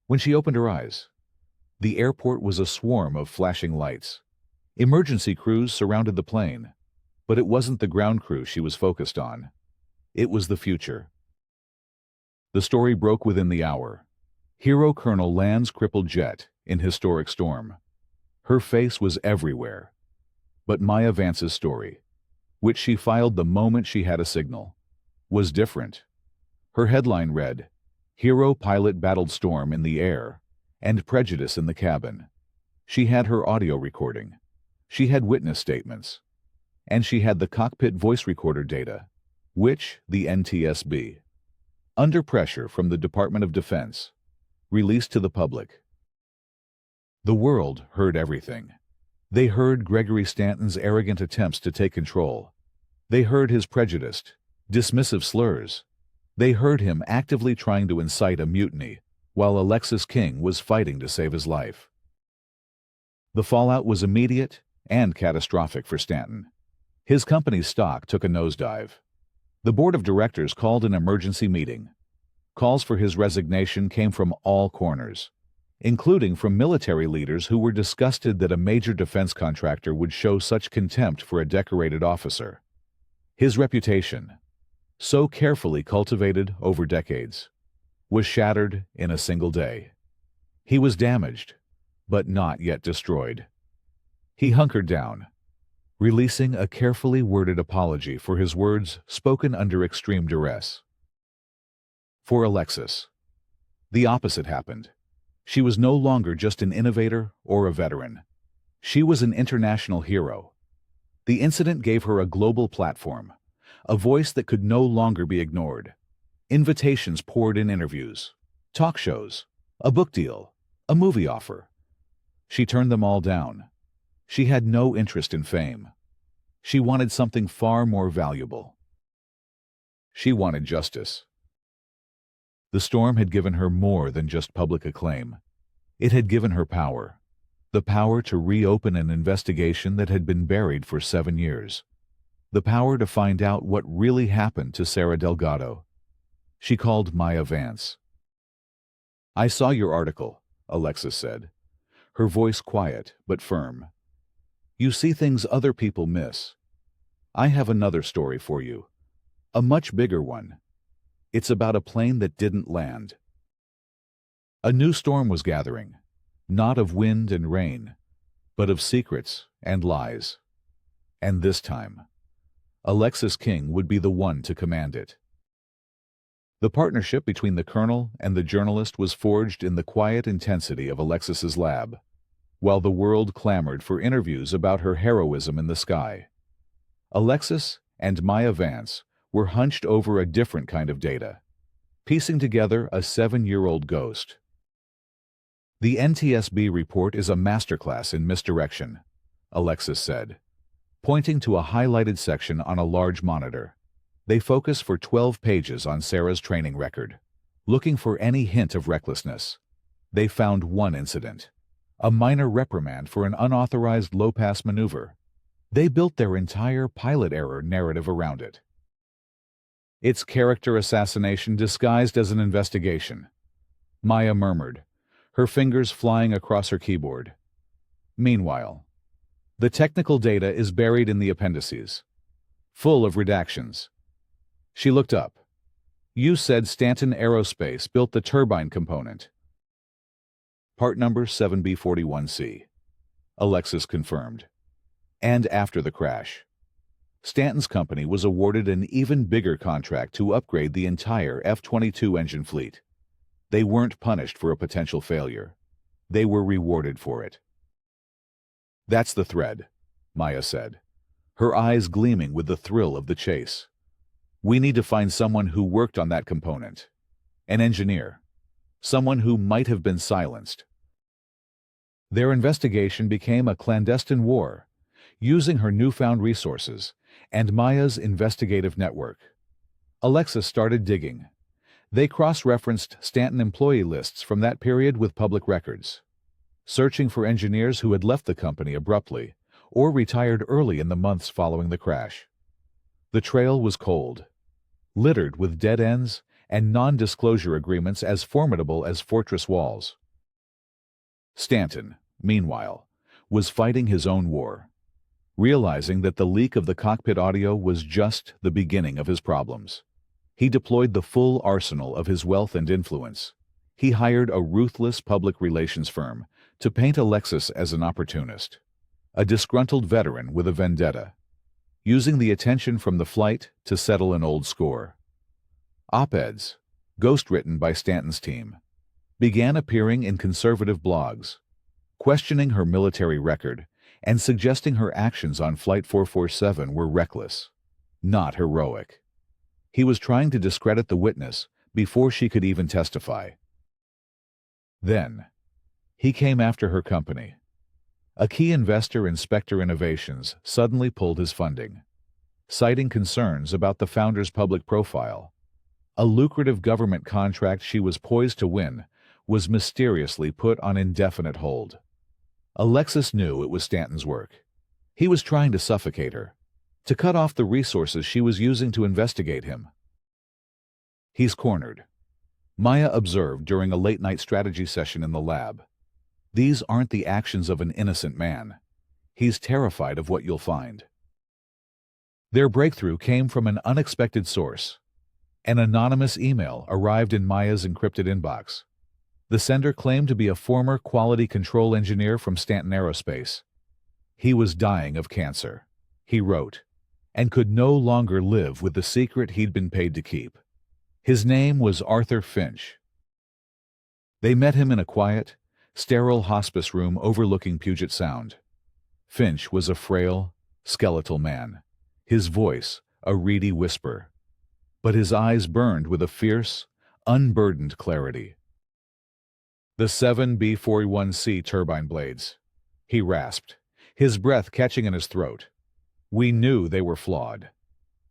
When she opened her eyes, the airport was a swarm of flashing lights. Emergency crews surrounded the plane, but it wasn't the ground crew she was focused on. It was the future. The story broke within the hour. Hero Colonel lands crippled jet in historic storm. Her face was everywhere. But Maya Vance's story, which she filed the moment she had a signal, was different. Her headline read, "Hero pilot battled storm in the air and prejudice in the cabin." She had her audio recording. She had witness statements. And she had the cockpit voice recorder data, which the NTSB, under pressure from the Department of Defense, released to the public. The world heard everything. They heard Gregory Stanton's arrogant attempts to take control. They heard his prejudiced, dismissive slurs. They heard him actively trying to incite a mutiny, while Alexis King was fighting to save his life. The fallout was immediate and catastrophic for Stanton. His company's stock took a nosedive. The board of directors called an emergency meeting. Calls for his resignation came from all corners, including from military leaders who were disgusted that a major defense contractor would show such contempt for a decorated officer. His reputation, so carefully cultivated over decades, was shattered in a single day. He was damaged, but not yet destroyed. He hunkered down, releasing a carefully worded apology for his words spoken under extreme duress. For Alexis, the opposite happened. She was no longer just an innovator or a veteran. She was an international hero. The incident gave her a global platform, a voice that could no longer be ignored. Invitations poured in: interviews, talk shows, a book deal, a movie offer. She turned them all down. She had no interest in fame. She wanted something far more valuable. She wanted justice. The storm had given her more than just public acclaim. It had given her power. The power to reopen an investigation that had been buried for 7 years. The power to find out what really happened to Sarah Delgado. She called Maya Vance. "I saw your article," Alexis said, her voice quiet but firm. "You see things other people miss. I have another story for you. A much bigger one. It's about a plane that didn't land." A new storm was gathering, not of wind and rain, but of secrets and lies. And this time, Alexis King would be the one to command it. The partnership between the colonel and the journalist was forged in the quiet intensity of Alexis's lab, while the world clamored for interviews about her heroism in the sky. Alexis and Maya Vance were hunched over a different kind of data, piecing together a 7-year-old ghost. "The NTSB report is a masterclass in misdirection," Alexis said, pointing to a highlighted section on a large monitor. They focus for 12 pages on Sarah's training record, looking for any hint of recklessness. They found one incident, a minor reprimand for an unauthorized low-pass maneuver. They built their entire pilot error narrative around it. "It's character assassination disguised as an investigation," Maya murmured, her fingers flying across her keyboard. Meanwhile, the technical data is buried in the appendices, full of redactions. She looked up. "You said Stanton Aerospace built the turbine component." "Part number 7B41C, Alexis confirmed. "And after the crash, Stanton's company was awarded an even bigger contract to upgrade the entire F-22 engine fleet. They weren't punished for a potential failure. They were rewarded for it." "That's the thread," Maya said, her eyes gleaming with the thrill of the chase. "We need to find someone who worked on that component. An engineer. Someone who might have been silenced." Their investigation became a clandestine war, using her newfound resources and Maya's investigative network. Alexis started digging. They cross-referenced Stanton employee lists from that period with public records, searching for engineers who had left the company abruptly or retired early in the months following the crash. The trail was cold, littered with dead ends and non-disclosure agreements as formidable as fortress walls. Stanton, meanwhile, was fighting his own war, realizing that the leak of the cockpit audio was just the beginning of his problems. He deployed the full arsenal of his wealth and influence. He hired a ruthless public relations firm to paint Alexis as an opportunist, a disgruntled veteran with a vendetta, using the attention from the flight to settle an old score. Op-eds, ghostwritten by Stanton's team, began appearing in conservative blogs, questioning her military record and suggesting her actions on Flight 447 were reckless, not heroic. He was trying to discredit the witness before she could even testify. Then, he came after her company. A key investor in Spectre Innovations suddenly pulled his funding, citing concerns about the founder's public profile. A lucrative government contract she was poised to win was mysteriously put on indefinite hold. Alexis knew it was Stanton's work. He was trying to suffocate her, to cut off the resources she was using to investigate him. He's cornered, Maya observed during a late-night strategy session in the lab. These aren't the actions of an innocent man. He's terrified of what you'll find. Their breakthrough came from an unexpected source. An anonymous email arrived in Maya's encrypted inbox. The sender claimed to be a former quality control engineer from Stanton Aerospace. He was dying of cancer, he wrote, and could no longer live with the secret he'd been paid to keep. His name was Arthur Finch. They met him in a quiet, sterile hospice room overlooking Puget Sound. Finch was a frail, skeletal man, his voice a reedy whisper, but his eyes burned with a fierce, unburdened clarity. "The 7B41C turbine blades," he rasped, his breath catching in his throat. "We knew they were flawed.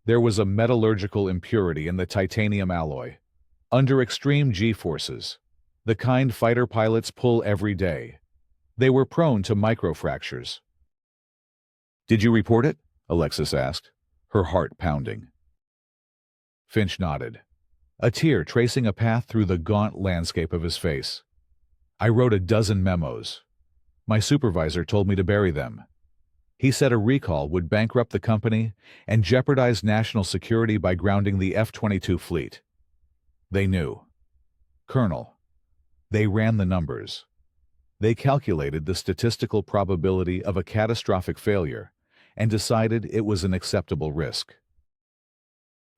There was a metallurgical impurity in the titanium alloy. Under extreme G-forces, the kind fighter pilots pull every day, they were prone to microfractures." "Did you report it?" Alexis asked, her heart pounding. Finch nodded, a tear tracing a path through the gaunt landscape of his face. "I wrote a dozen memos. My supervisor told me to bury them. He said a recall would bankrupt the company and jeopardize national security by grounding the F-22 fleet. They knew. Colonel, they ran the numbers. They calculated the statistical probability of a catastrophic failure and decided it was an acceptable risk."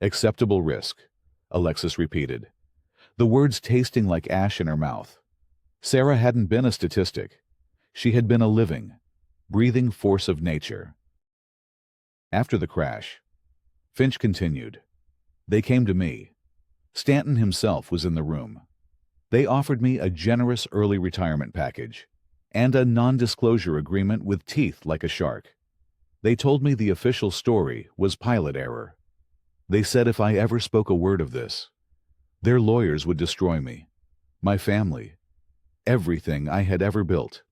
"Acceptable risk," Alexis repeated, the words tasting like ash in her mouth. Sarah hadn't been a statistic. She had been a living, breathing force of nature. After the crash, Finch continued, "They came to me. Stanton himself was in the room. They offered me a generous early retirement package and a non-disclosure agreement with teeth like a shark. They told me the official story was pilot error. They said if I ever spoke a word of this, their lawyers would destroy me, my family, everything I had ever built.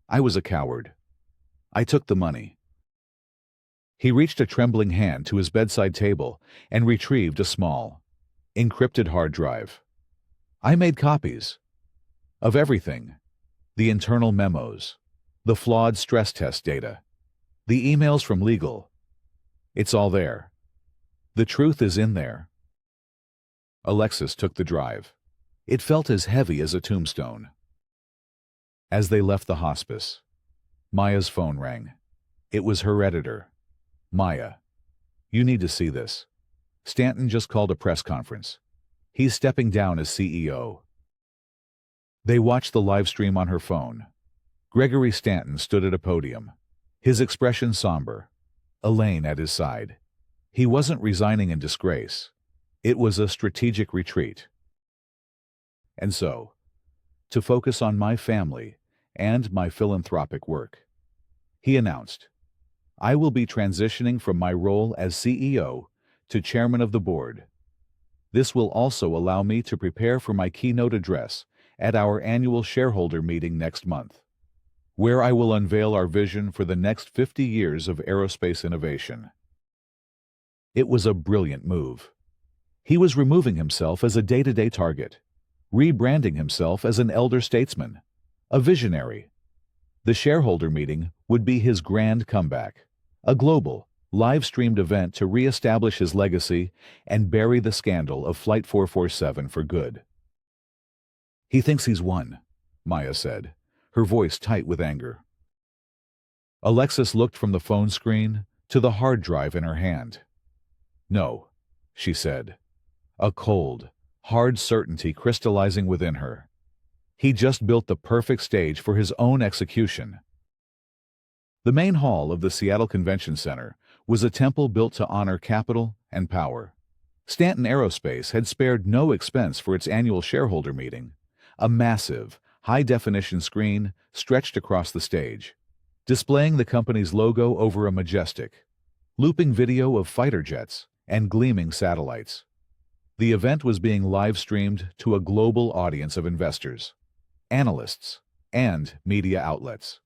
I was a coward. I took the money." He reached a trembling hand to his bedside table and retrieved a small, encrypted hard drive. "I made copies of everything. The internal memos, the flawed stress test data, the emails from legal. It's all there. The truth is in there." Alexis took the drive. It felt as heavy as a tombstone. As they left the hospice, Maya's phone rang. It was her editor. "Maya, you need to see this. Stanton just called a press conference. He's stepping down as CEO." They watched the live stream on her phone. Gregory Stanton stood at a podium, his expression somber, Elaine at his side. He wasn't resigning in disgrace. It was a strategic retreat. "And so, to focus on my family and my philanthropic work," he announced, "I will be transitioning from my role as CEO to chairman of the board. This will also allow me to prepare for my keynote address at our annual shareholder meeting next month, where I will unveil our vision for the next 50 years of aerospace innovation." It was a brilliant move. He was removing himself as a day-to-day target, rebranding himself as an elder statesman, a visionary. The shareholder meeting would be his grand comeback, a global, live-streamed event to re-establish his legacy and bury the scandal of Flight 447 for good. "He thinks he's won," Maya said, her voice tight with anger. Alexis looked from the phone screen to the hard drive in her hand. "No," she said, a cold, hard certainty crystallizing within her. He just built the perfect stage for his own execution. The main hall of the Seattle Convention Center was a temple built to honor capital and power. Stanton Aerospace had spared no expense for its annual shareholder meeting. A massive, high-definition screen stretched across the stage, displaying the company's logo over a majestic, looping video of fighter jets and gleaming satellites. The event was being live-streamed to a global audience of investors, analysts, and media outlets.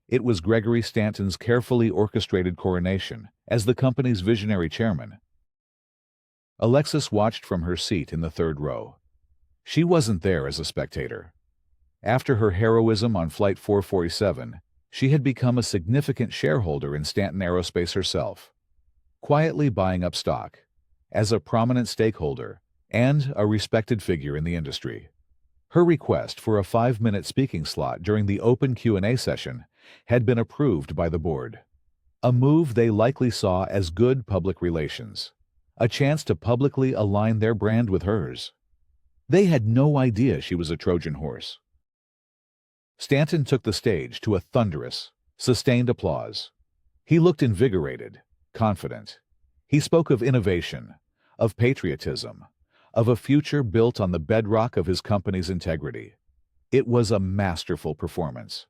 It was Gregory Stanton's carefully orchestrated coronation as the company's visionary chairman. Alexis watched from her seat in the third row. She wasn't there as a spectator. After her heroism on Flight 447, she had become a significant shareholder in Stanton Aerospace herself, quietly buying up stock, as a prominent stakeholder and a respected figure in the industry. Her request for a 5-minute speaking slot during the open Q&A session had been approved by the board, a move they likely saw as good public relations, a chance to publicly align their brand with hers. They had no idea she was a Trojan horse. Stanton took the stage to a thunderous, sustained applause. He looked invigorated, confident. He spoke of innovation, of patriotism, of a future built on the bedrock of his company's integrity. It was a masterful performance.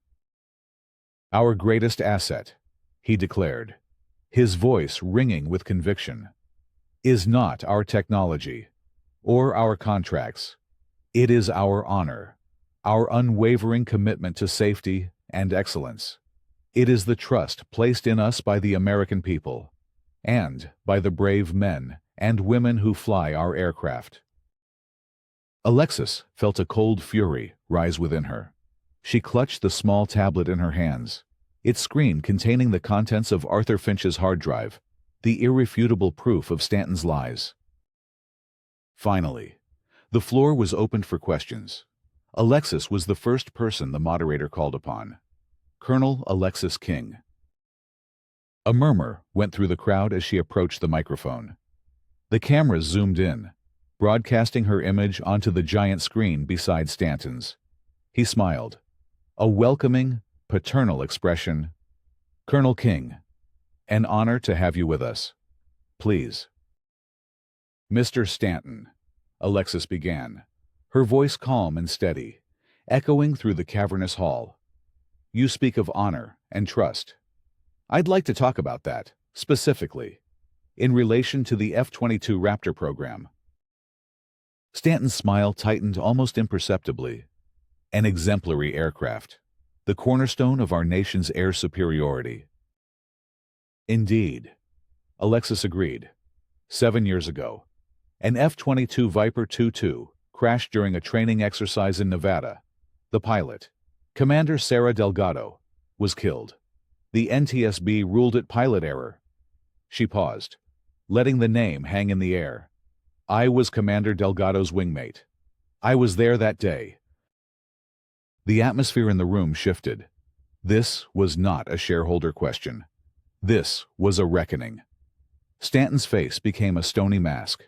"Our greatest asset," he declared, his voice ringing with conviction, "is not our technology or our contracts. It is our honor, our unwavering commitment to safety and excellence. It is the trust placed in us by the American people and by the brave men and women who fly our aircraft." Alexis felt a cold fury rise within her. She clutched the small tablet in her hands, its screen containing the contents of Arthur Finch's hard drive, the irrefutable proof of Stanton's lies. Finally, the floor was opened for questions. Alexis was the first person the moderator called upon, Colonel Alexis King. A murmur went through the crowd as she approached the microphone. The cameras zoomed in, broadcasting her image onto the giant screen beside Stanton's. He smiled, a welcoming, paternal expression. "Colonel King, an honor to have you with us. Please." "Mr. Stanton," Alexis began, her voice calm and steady, echoing through the cavernous hall. "You speak of honor and trust. I'd like to talk about that, specifically, in relation to the F-22 Raptor program." Stanton's smile tightened almost imperceptibly. "An exemplary aircraft, the cornerstone of our nation's air superiority." "Indeed," Alexis agreed. 7 years ago, an F-22 Viper Tu-2 crashed during a training exercise in Nevada. The pilot, Commander Sarah Delgado, was killed. The NTSB ruled it pilot error. She paused, letting the name hang in the air. "I was Commander Delgado's wingmate. I was there that day." The atmosphere in the room shifted. This was not a shareholder question. This was a reckoning. Stanton's face became a stony mask.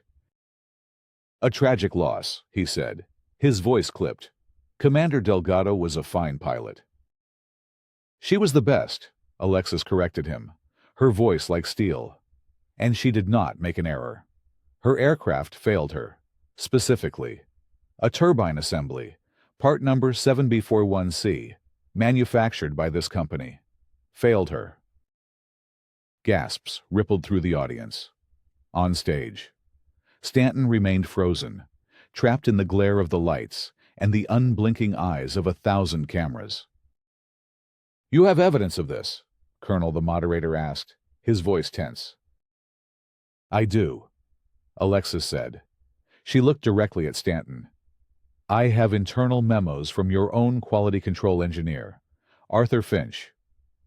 "A tragic loss," he said, his voice clipped. "Commander Delgado was a fine pilot." "She was the best," Alexis corrected him, her voice like steel. "And she did not make an error. Her aircraft failed her, specifically. A turbine assembly, part number 7B41C, manufactured by this company, failed her." Gasps rippled through the audience. On stage, Stanton remained frozen, trapped in the glare of the lights and the unblinking eyes of 1,000 cameras. "You have evidence of this?" Colonel, the moderator asked, his voice tense. "I do," Alexis said, She looked directly at Stanton. "I have internal memos from your own quality control engineer, Arthur Finch,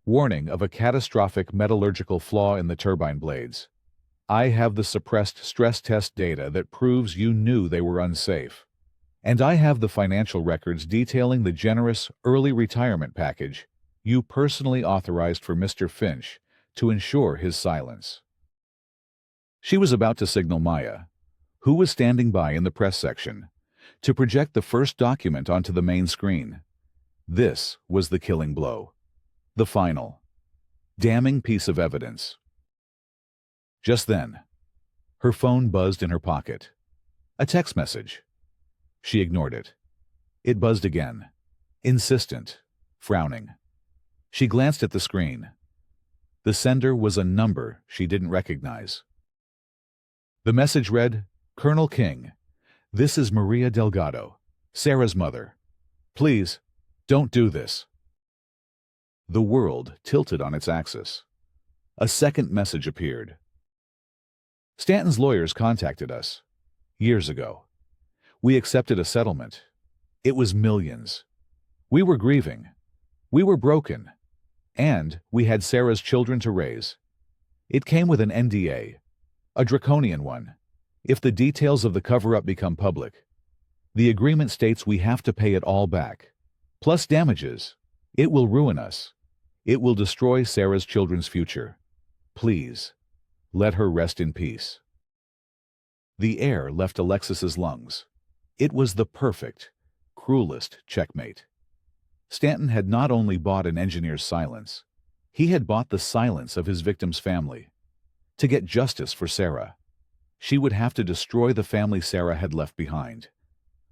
warning of a catastrophic metallurgical flaw in the turbine blades. I have the suppressed stress test data that proves you knew they were unsafe. And I have the financial records detailing the generous early retirement package you personally authorized for Mr. Finch to ensure his silence." She was about to signal Maya, who was standing by in the press section, to project the first document onto the main screen. This was the killing blow. The final, damning piece of evidence. Just then, her phone buzzed in her pocket. A text message. She ignored it. It buzzed again, insistent, frowning. She glanced at the screen. The sender was a number she didn't recognize. The message read, "Colonel King, this is Maria Delgado, Sarah's mother. Please, don't do this." The world tilted on its axis. A second message appeared. "Stanton's lawyers contacted us years ago. We accepted a settlement. It was millions. We were grieving. We were broken. And we had Sarah's children to raise. It came with an NDA, a draconian one. If the details of the cover-up become public, the agreement states we have to pay it all back, plus damages. It will ruin us. It will destroy Sarah's children's future. Please, let her rest in peace." The air left Alexis's lungs. It was the perfect, cruelest checkmate. Stanton had not only bought an engineer's silence, he had bought the silence of his victim's family. To get justice for Sarah, she would have to destroy the family Sarah had left behind.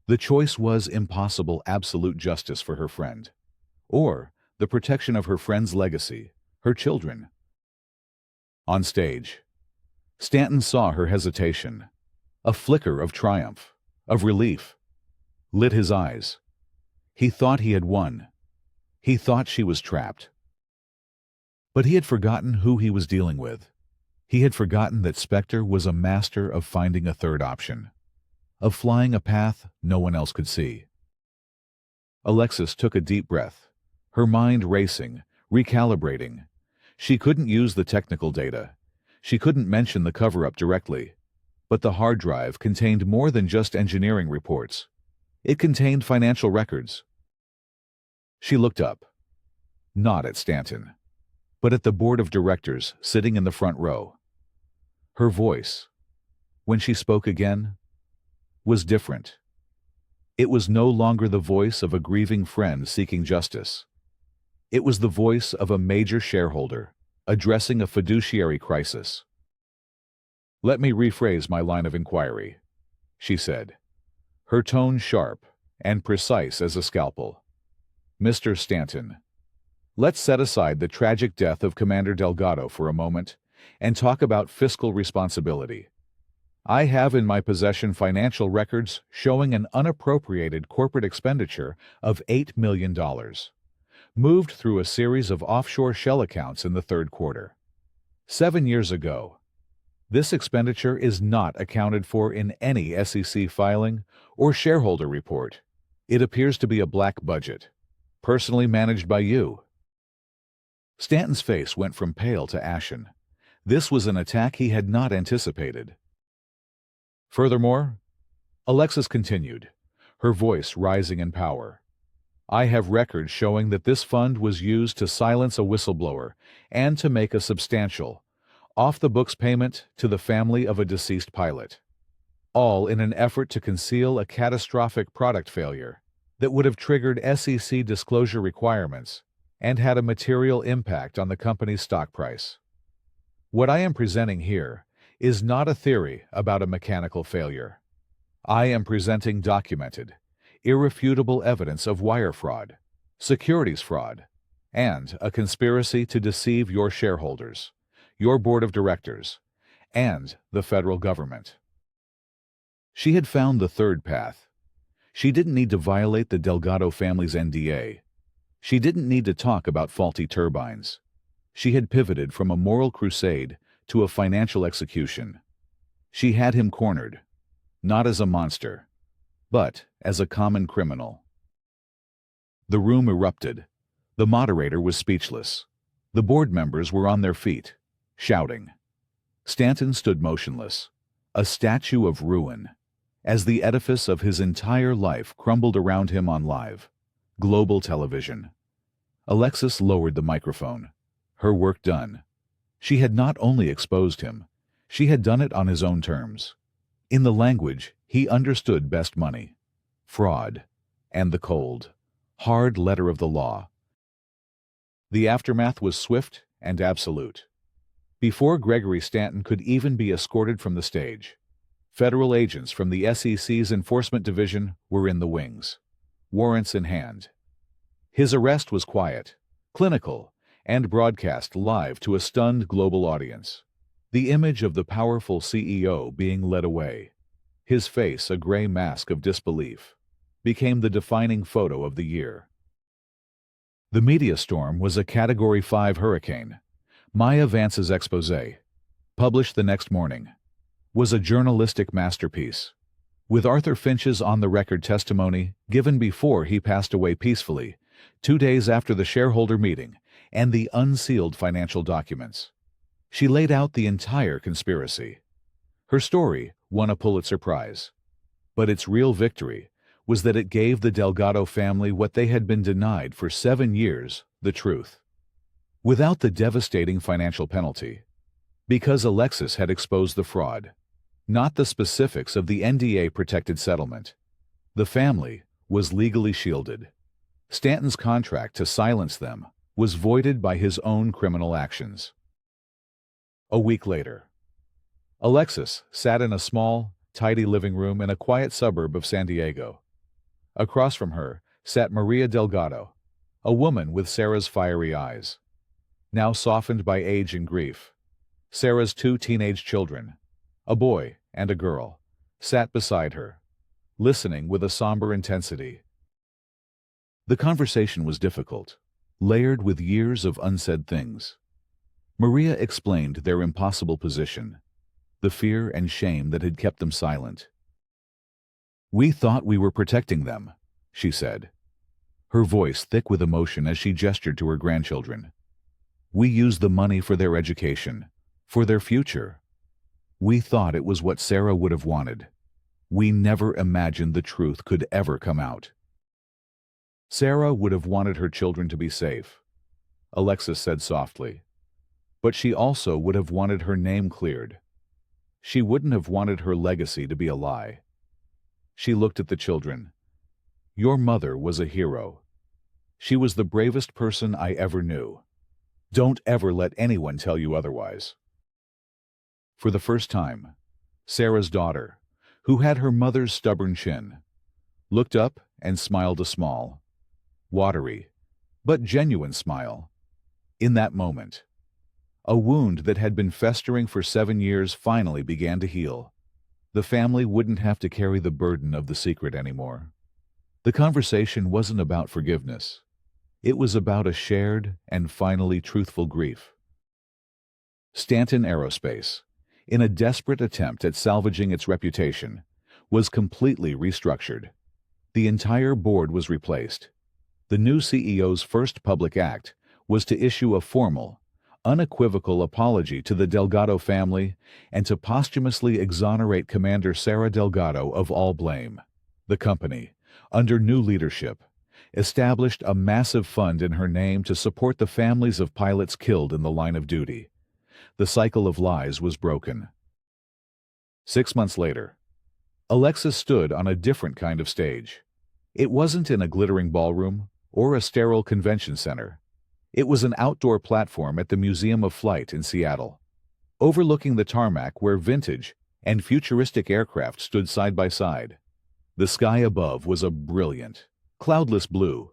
The choice was impossible: absolute justice for her friend, or the protection of her friend's legacy, her children. On stage, Stanton saw her hesitation. A flicker of triumph, of relief, lit his eyes. He thought he had won. He thought she was trapped. But he had forgotten who he was dealing with. He had forgotten that Spectre was a master of finding a third option, of flying a path no one else could see. Alexis took a deep breath, her mind racing, recalibrating. She couldn't use the technical data. She couldn't mention the cover-up directly. But the hard drive contained more than just engineering reports. It contained financial records. She looked up, not at Stanton, but at the board of directors sitting in the front row. Her voice, when she spoke again, was different. It was no longer the voice of a grieving friend seeking justice. It was the voice of a major shareholder addressing a fiduciary crisis. "Let me rephrase my line of inquiry," she said, her tone sharp and precise as a scalpel. "Mr. Stanton, let's set aside the tragic death of Commander Delgado for a moment and talk about fiscal responsibility. I have in my possession financial records showing an unappropriated corporate expenditure of $8 million, moved through a series of offshore shell accounts in the third quarter. 7 years ago, this expenditure is not accounted for in any SEC filing or shareholder report. It appears to be a black budget, personally managed by you." Stanton's face went from pale to ashen. This was an attack he had not anticipated. "Furthermore," Alexis continued, her voice rising in power, "I have records showing that this fund was used to silence a whistleblower and to make a substantial, off-the-books payment to the family of a deceased pilot, all in an effort to conceal a catastrophic product failure that would have triggered SEC disclosure requirements and had a material impact on the company's stock price. What I am presenting here is not a theory about a mechanical failure. I am presenting documented, irrefutable evidence of wire fraud, securities fraud, and a conspiracy to deceive your shareholders, your board of directors, and the federal government." She had found the third path. She didn't need to violate the Delgado family's NDA. She didn't need to talk about faulty turbines. She had pivoted from a moral crusade to a financial execution. She had him cornered. not as a monster, but as a common criminal. The room erupted. The moderator was speechless. The board members were on their feet, shouting. Stanton stood motionless, a statue of ruin, as the edifice of his entire life crumbled around him on live, global television. Alexis lowered the microphone. Her work done. She had not only exposed him, she had done it on his own terms. In the language he understood best: money, fraud, and the cold, hard letter of the law. The aftermath was swift and absolute. Before Gregory Stanton could even be escorted from the stage, federal agents from the SEC's Enforcement Division were in the wings, warrants in hand. His arrest was quiet, clinical, and broadcast live to a stunned global audience. The image of the powerful CEO being led away, his face a gray mask of disbelief, became the defining photo of the year. The media storm was a Category 5 hurricane. Maya Vance's exposé, published the next morning, was a journalistic masterpiece. With Arthur Finch's on-the-record testimony given before he passed away peacefully, 2 days after the shareholder meeting, and the unsealed financial documents, she laid out the entire conspiracy. Her story won a Pulitzer Prize. But its real victory was that it gave the Delgado family what they had been denied for 7 years: the truth. Without the devastating financial penalty, because Alexis had exposed the fraud, not the specifics of the NDA-protected settlement, the family was legally shielded. Stanton's contract to silence them was voided by his own criminal actions. A week later, Alexis sat in a small, tidy living room in a quiet suburb of San Diego. Across from her sat Maria Delgado, a woman with Sarah's fiery eyes, now softened by age and grief. Sarah's 2 teenage children, a boy and a girl, sat beside her, listening with a somber intensity. The conversation was difficult, layered with years of unsaid things. Maria explained their impossible position, the fear and shame that had kept them silent. "We thought we were protecting them," she said, her voice thick with emotion as she gestured to her grandchildren. "We used the money for their education, for their future. We thought it was what Sarah would have wanted. We never imagined the truth could ever come out." Sarah would have wanted her children to be safe, Alexis said softly. But she also would have wanted her name cleared. She wouldn't have wanted her legacy to be a lie. She looked at the children. "Your mother was a hero. She was the bravest person I ever knew. Don't ever let anyone tell you otherwise." For the first time, Sarah's daughter, who had her mother's stubborn chin, looked up and smiled a small, watery, but genuine smile. In that moment, a wound that had been festering for 7 years finally began to heal. The family wouldn't have to carry the burden of the secret anymore. The conversation wasn't about forgiveness. It was about a shared and finally truthful grief. Stanton Aerospace, in a desperate attempt at salvaging its reputation, was completely restructured. The entire board was replaced. The new CEO's first public act was to issue a formal, unequivocal apology to the Delgado family and to posthumously exonerate Commander Sarah Delgado of all blame. The company, under new leadership, established a massive fund in her name to support the families of pilots killed in the line of duty. The cycle of lies was broken. 6 months later, Alexis stood on a different kind of stage. It wasn't in a glittering ballroom or a sterile convention center. It was an outdoor platform at the Museum of Flight in Seattle, overlooking the tarmac where vintage and futuristic aircraft stood side by side. The sky above was a brilliant, cloudless blue.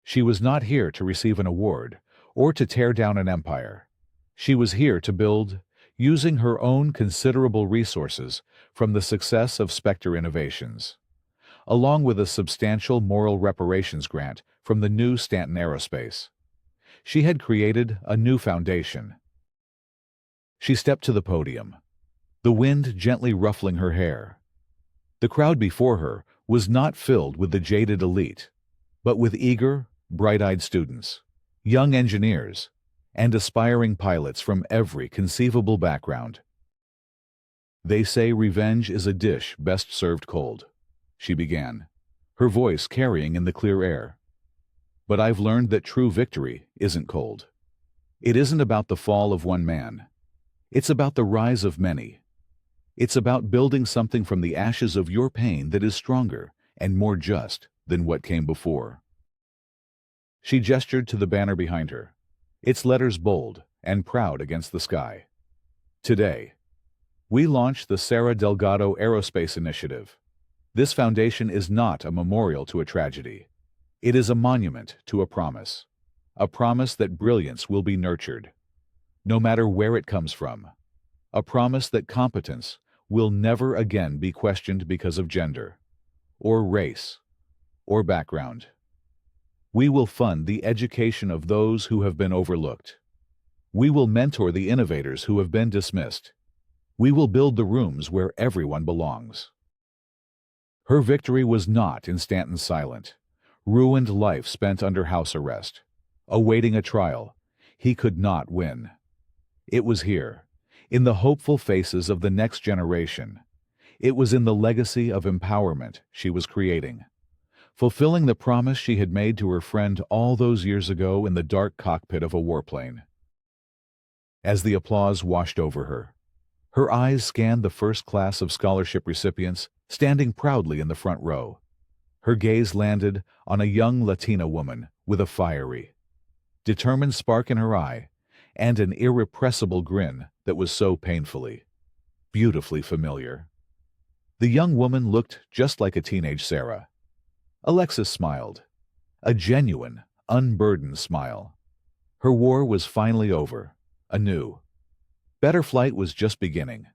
She was not here to receive an award or to tear down an empire. She was here to build, using her own considerable resources from the success of Spectre Innovations, along with a substantial moral reparations grant from the new Stanton Aerospace. She had created a new foundation. She stepped to the podium. the wind gently ruffling her hair. The crowd before her was not filled with the jaded elite, but with eager, bright-eyed students, young engineers, and aspiring pilots from every conceivable background. "They say revenge is a dish best served cold," she began, her voice carrying in the clear air. "But I've learned that true victory isn't cold. It isn't about the fall of one man. It's about the rise of many. It's about building something from the ashes of your pain that is stronger and more just than what came before." She gestured to the banner behind her, its letters bold and proud against the sky. "Today, we launch the Sarah Delgado Aerospace Initiative. This foundation is not a memorial to a tragedy. It is a monument to a promise that brilliance will be nurtured, no matter where it comes from, a promise that competence will never again be questioned because of gender, or race, or background. We will fund the education of those who have been overlooked. We will mentor the innovators who have been dismissed. We will build the rooms where everyone belongs." Her victory was not in Stanton's silent, ruined life spent under house arrest, awaiting a trial he could not win. It was here, in the hopeful faces of the next generation. It was in the legacy of empowerment she was creating, fulfilling the promise she had made to her friend all those years ago in the dark cockpit of a warplane. As the applause washed over her, her eyes scanned the first class of scholarship recipients standing proudly in the front row. Her gaze landed on a young Latina woman with a fiery, determined spark in her eye and an irrepressible grin that was so painfully, beautifully familiar. The young woman looked just like a teenage Sarah. Alexis smiled, a genuine, unburdened smile. Her war was finally over, a new, better flight was just beginning.